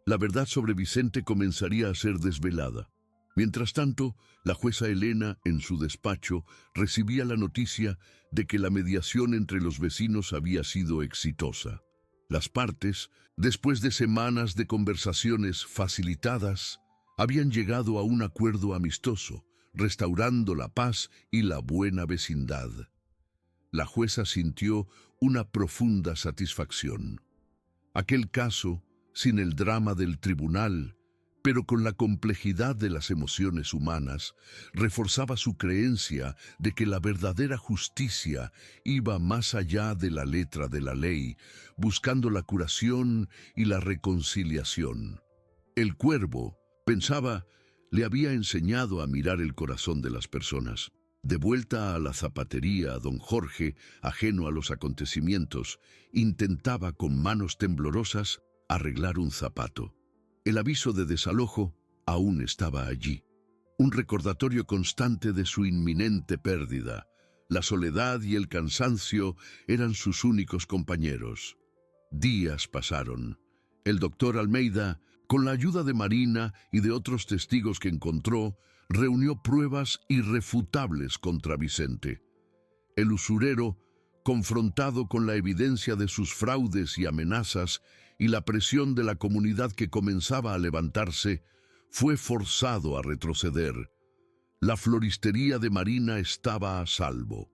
La verdad sobre Vicente comenzaría a ser desvelada. Mientras tanto, la jueza Elena, en su despacho, recibía la noticia de que la mediación entre los vecinos había sido exitosa. Las partes, después de semanas de conversaciones facilitadas, habían llegado a un acuerdo amistoso, restaurando la paz y la buena vecindad. La jueza sintió una profunda satisfacción. Aquel caso, sin el drama del tribunal, pero con la complejidad de las emociones humanas, reforzaba su creencia de que la verdadera justicia iba más allá de la letra de la ley, buscando la curación y la reconciliación. El cuervo, pensaba, le había enseñado a mirar el corazón de las personas. De vuelta a la zapatería, don Jorge, ajeno a los acontecimientos, intentaba con manos temblorosas arreglar un zapato. El aviso de desalojo aún estaba allí. Un recordatorio constante de su inminente pérdida. La soledad y el cansancio eran sus únicos compañeros. Días pasaron. El doctor Almeida, con la ayuda de Marina y de otros testigos que encontró, reunió pruebas irrefutables contra Vicente. El usurero, confrontado con la evidencia de sus fraudes y amenazas y la presión de la comunidad que comenzaba a levantarse, fue forzado a retroceder. La floristería de Marina estaba a salvo.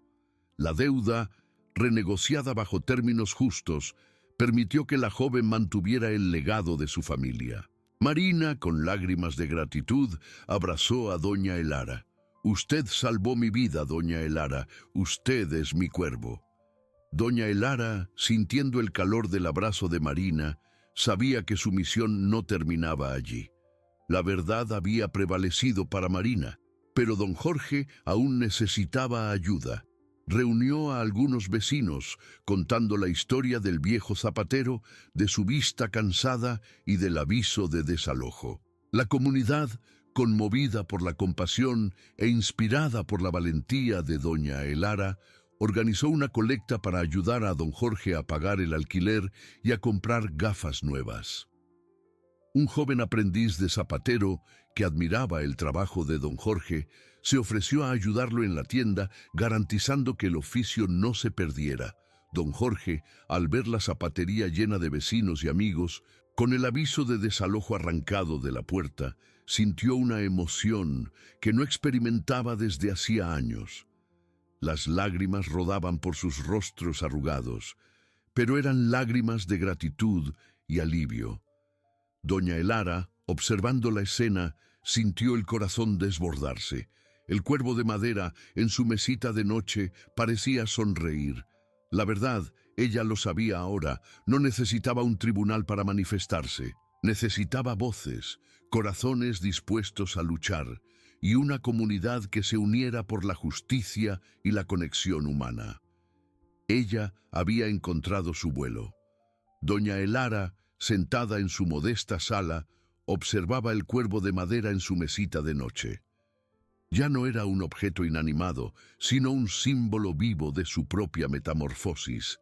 La deuda, renegociada bajo términos justos, permitió que la joven mantuviera el legado de su familia. Marina, con lágrimas de gratitud, abrazó a doña Elara. «Usted salvó mi vida, doña Elara. Usted es mi cuervo». Doña Elara, sintiendo el calor del abrazo de Marina, sabía que su misión no terminaba allí. La verdad había prevalecido para Marina, pero don Jorge aún necesitaba ayuda. Reunió a algunos vecinos, contando la historia del viejo zapatero, de su vista cansada y del aviso de desalojo. La comunidad, conmovida por la compasión e inspirada por la valentía de doña Elara, organizó una colecta para ayudar a don Jorge a pagar el alquiler y a comprar gafas nuevas. Un joven aprendiz de zapatero, que admiraba el trabajo de don Jorge, se ofreció a ayudarlo en la tienda, garantizando que el oficio no se perdiera. Don Jorge, al ver la zapatería llena de vecinos y amigos, con el aviso de desalojo arrancado de la puerta, sintió una emoción que no experimentaba desde hacía años. Las lágrimas rodaban por sus rostros arrugados, pero eran lágrimas de gratitud y alivio. Doña Elara, observando la escena, sintió el corazón desbordarse. El cuervo de madera, en su mesita de noche, parecía sonreír. La verdad, ella lo sabía ahora, no necesitaba un tribunal para manifestarse. Necesitaba voces, corazones dispuestos a luchar, y una comunidad que se uniera por la justicia y la conexión humana. Ella había encontrado su vuelo. Doña Elara, sentada en su modesta sala, observaba el cuervo de madera en su mesita de noche. Ya no era un objeto inanimado, sino un símbolo vivo de su propia metamorfosis.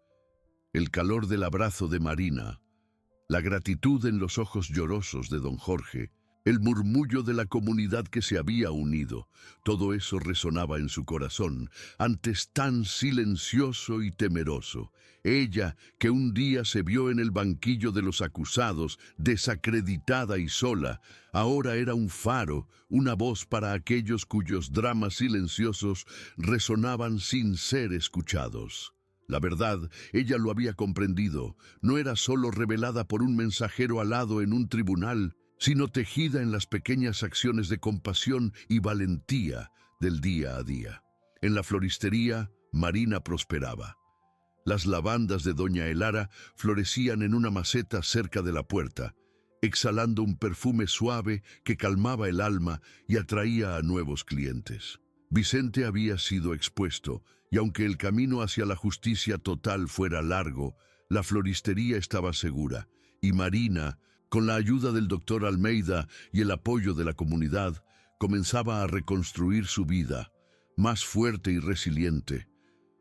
El calor del abrazo de Marina, la gratitud en los ojos llorosos de don Jorge, el murmullo de la comunidad que se había unido, todo eso resonaba en su corazón, antes tan silencioso y temeroso. Ella, que un día se vio en el banquillo de los acusados, desacreditada y sola, ahora era un faro, una voz para aquellos cuyos dramas silenciosos resonaban sin ser escuchados. La verdad, ella lo había comprendido, no era solo revelada por un mensajero alado en un tribunal, sino tejida en las pequeñas acciones de compasión y valentía del día a día. En la floristería, Marina prosperaba. Las lavandas de doña Elara florecían en una maceta cerca de la puerta, exhalando un perfume suave que calmaba el alma y atraía a nuevos clientes. Vicente había sido expuesto, y aunque el camino hacia la justicia total fuera largo, la floristería estaba segura, y Marina, con la ayuda del doctor Almeida y el apoyo de la comunidad, comenzaba a reconstruir su vida, más fuerte y resiliente.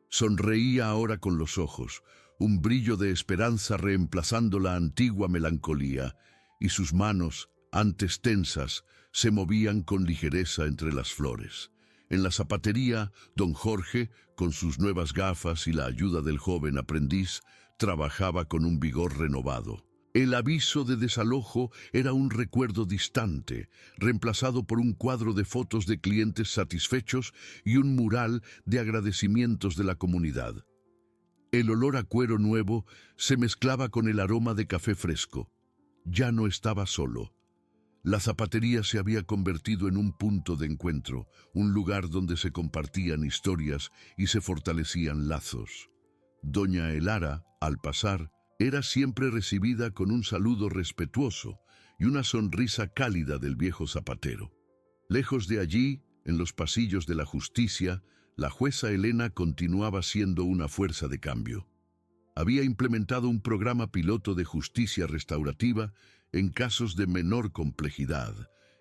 Sonreía ahora con los ojos, un brillo de esperanza reemplazando la antigua melancolía, y sus manos, antes tensas, se movían con ligereza entre las flores. En la zapatería, don Jorge, con sus nuevas gafas y la ayuda del joven aprendiz, trabajaba con un vigor renovado. El aviso de desalojo era un recuerdo distante, reemplazado por un cuadro de fotos de clientes satisfechos y un mural de agradecimientos de la comunidad. El olor a cuero nuevo se mezclaba con el aroma de café fresco. Ya no estaba solo. La zapatería se había convertido en un punto de encuentro, un lugar donde se compartían historias y se fortalecían lazos. Doña Elara, al pasar, era siempre recibida con un saludo respetuoso y una sonrisa cálida del viejo zapatero. Lejos de allí, en los pasillos de la justicia, la jueza Elena continuaba siendo una fuerza de cambio. Había implementado un programa piloto de justicia restaurativa en casos de menor complejidad,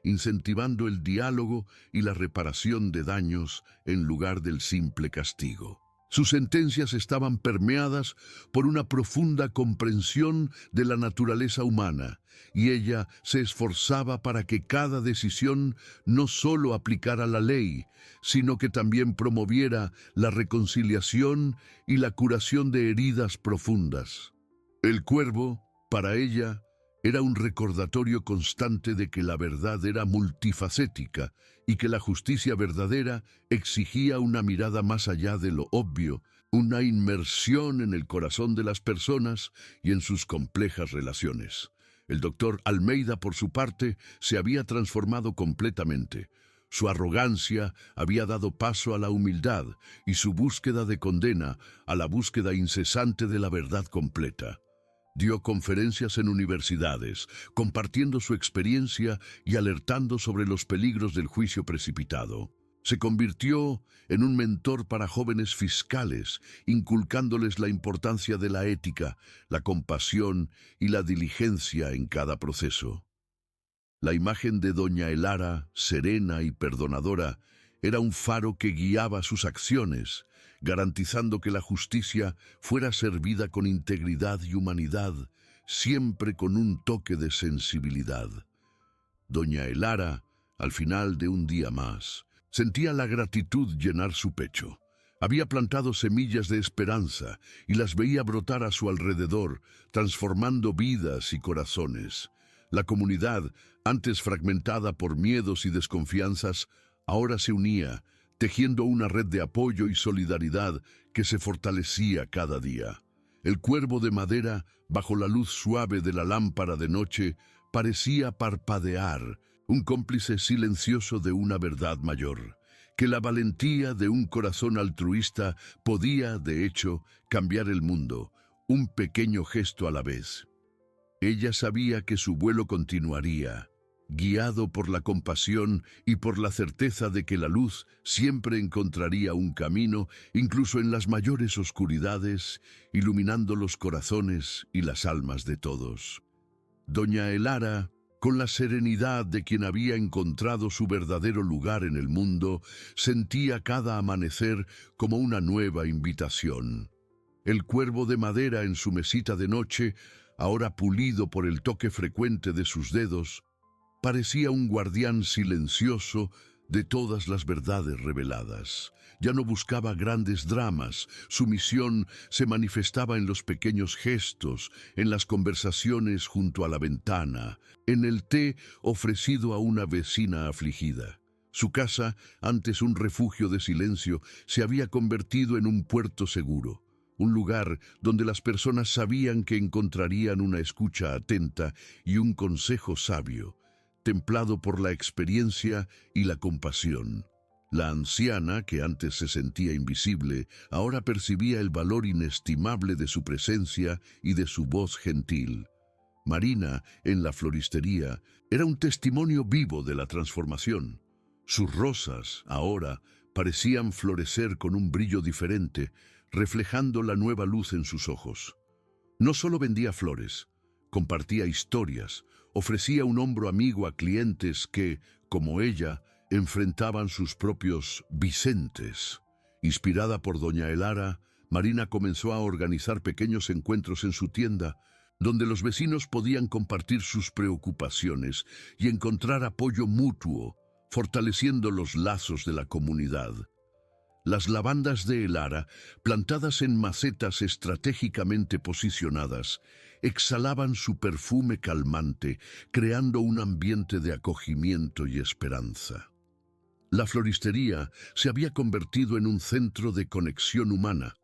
incentivando el diálogo y la reparación de daños en lugar del simple castigo. Sus sentencias estaban permeadas por una profunda comprensión de la naturaleza humana, y ella se esforzaba para que cada decisión no solo aplicara la ley, sino que también promoviera la reconciliación y la curación de heridas profundas. El cuervo, para ella, era un recordatorio constante de que la verdad era multifacética y que la justicia verdadera exigía una mirada más allá de lo obvio, una inmersión en el corazón de las personas y en sus complejas relaciones. El doctor Almeida, por su parte, se había transformado completamente. Su arrogancia había dado paso a la humildad y su búsqueda de condena a la búsqueda incesante de la verdad completa. Dio conferencias en universidades, compartiendo su experiencia y alertando sobre los peligros del juicio precipitado. Se convirtió en un mentor para jóvenes fiscales, inculcándoles la importancia de la ética, la compasión y la diligencia en cada proceso. La imagen de doña Elara, serena y perdonadora, era un faro que guiaba sus acciones, garantizando que la justicia fuera servida con integridad y humanidad, siempre con un toque de sensibilidad. Doña Elara, al final de un día más, sentía la gratitud llenar su pecho. Había plantado semillas de esperanza y las veía brotar a su alrededor, transformando vidas y corazones. La comunidad, antes fragmentada por miedos y desconfianzas, ahora se unía, tejiendo una red de apoyo y solidaridad que se fortalecía cada día. El cuervo de madera, bajo la luz suave de la lámpara de noche, parecía parpadear, un cómplice silencioso de una verdad mayor, que la valentía de un corazón altruista podía, de hecho, cambiar el mundo, un pequeño gesto a la vez. Ella sabía que su vuelo continuaría, guiado por la compasión y por la certeza de que la luz siempre encontraría un camino, incluso en las mayores oscuridades, iluminando los corazones y las almas de todos. Doña Elara Con la serenidad de quien había encontrado su verdadero lugar en el mundo, sentía cada amanecer como una nueva invitación. El cuervo de madera en su mesita de noche, ahora pulido por el toque frecuente de sus dedos, parecía un guardián silencioso de todas las verdades reveladas. Ya no buscaba grandes dramas, su misión se manifestaba en los pequeños gestos, en las conversaciones junto a la ventana, en el té ofrecido a una vecina afligida. Su casa, antes un refugio de silencio, se había convertido en un puerto seguro, un lugar donde las personas sabían que encontrarían una escucha atenta y un consejo sabio, templado por la experiencia y la compasión. La anciana, que antes se sentía invisible, ahora percibía el valor inestimable de su presencia y de su voz gentil. Marina, en la floristería, era un testimonio vivo de la transformación. Sus rosas, ahora, parecían florecer con un brillo diferente, reflejando la nueva luz en sus ojos. No solo vendía flores, compartía historias, ofrecía un hombro amigo a clientes que, como ella, enfrentaban sus propios Vicentes. Inspirada por doña Elara, Marina comenzó a organizar pequeños encuentros en su tienda, donde los vecinos podían compartir sus preocupaciones y encontrar apoyo mutuo, fortaleciendo los lazos de la comunidad. Las lavandas de Elara, plantadas en macetas estratégicamente posicionadas, exhalaban su perfume calmante, creando un ambiente de acogimiento y esperanza. La floristería se había convertido en un centro de conexión humana,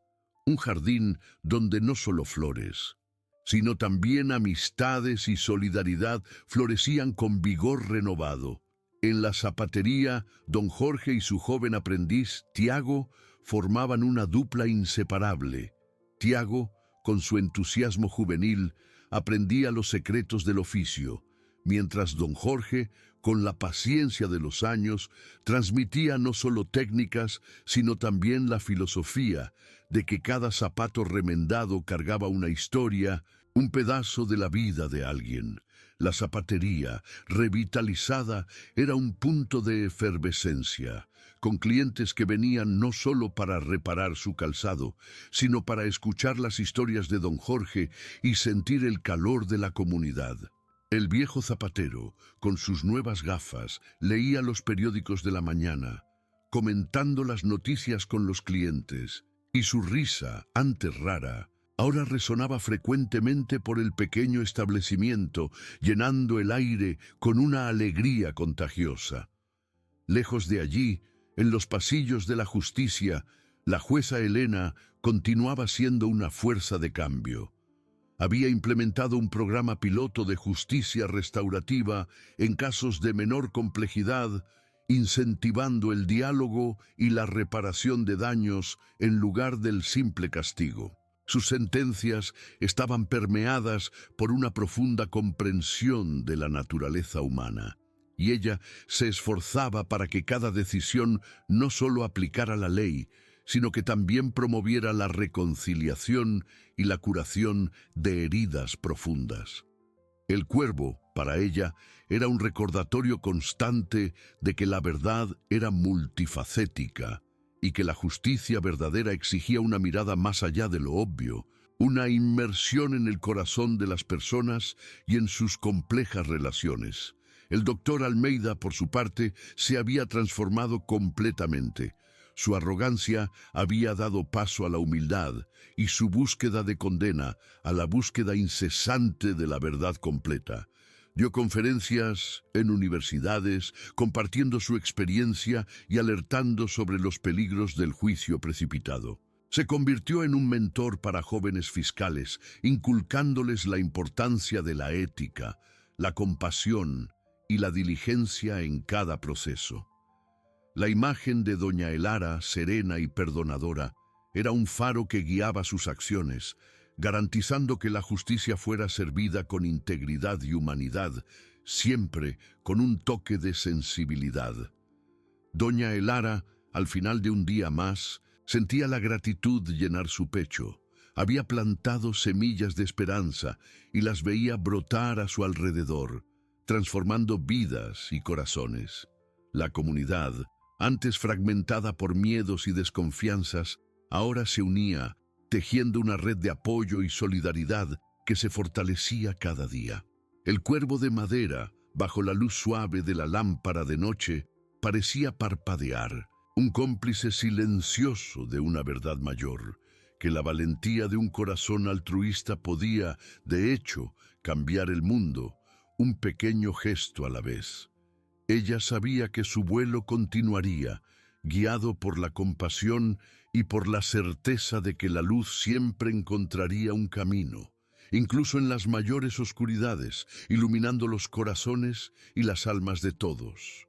un jardín donde no solo flores, sino también amistades y solidaridad florecían con vigor renovado. En la zapatería, don Jorge y su joven aprendiz, Tiago, formaban una dupla inseparable. Tiago, con su entusiasmo juvenil, aprendía los secretos del oficio, mientras don Jorge, con la paciencia de los años, transmitía no solo técnicas, sino también la filosofía de que cada zapato remendado cargaba una historia, un pedazo de la vida de alguien. La zapatería, revitalizada, era un punto de efervescencia, con clientes que venían no solo para reparar su calzado, sino para escuchar las historias de don Jorge y sentir el calor de la comunidad. El viejo zapatero, con sus nuevas gafas, leía los periódicos de la mañana, comentando las noticias con los clientes, y su risa, antes rara, ahora resonaba frecuentemente por el pequeño establecimiento, llenando el aire con una alegría contagiosa. Lejos de allí, en los pasillos de la justicia, la jueza Elena continuaba siendo una fuerza de cambio. Había implementado un programa piloto de justicia restaurativa en casos de menor complejidad, incentivando el diálogo y la reparación de daños en lugar del simple castigo. Sus sentencias estaban permeadas por una profunda comprensión de la naturaleza humana, y ella se esforzaba para que cada decisión no solo aplicara la ley, sino que también promoviera la reconciliación y la curación de heridas profundas. El cuervo, para ella, era un recordatorio constante de que la verdad era multifacética y que la justicia verdadera exigía una mirada más allá de lo obvio, una inmersión en el corazón de las personas y en sus complejas relaciones. El doctor Almeida, por su parte, se había transformado completamente. Su arrogancia había dado paso a la humildad y su búsqueda de condena a la búsqueda incesante de la verdad completa. Dio conferencias en universidades, compartiendo su experiencia y alertando sobre los peligros del juicio precipitado. Se convirtió en un mentor para jóvenes fiscales, inculcándoles la importancia de la ética, la compasión y la diligencia en cada proceso. La imagen de doña Elara, serena y perdonadora, era un faro que guiaba sus acciones, garantizando que la justicia fuera servida con integridad y humanidad, siempre con un toque de sensibilidad. Doña Elara, al final de un día más, sentía la gratitud llenar su pecho. Había plantado semillas de esperanza y las veía brotar a su alrededor, transformando vidas y corazones. La comunidad, antes fragmentada por miedos y desconfianzas, ahora se unía, tejiendo una red de apoyo y solidaridad que se fortalecía cada día. El cuervo de madera, bajo la luz suave de la lámpara de noche, parecía parpadear, un cómplice silencioso de una verdad mayor, que la valentía de un corazón altruista podía, de hecho, cambiar el mundo, un pequeño gesto a la vez. Ella sabía que su vuelo continuaría, guiado por la compasión y por la certeza de que la luz siempre encontraría un camino, incluso en las mayores oscuridades, iluminando los corazones y las almas de todos.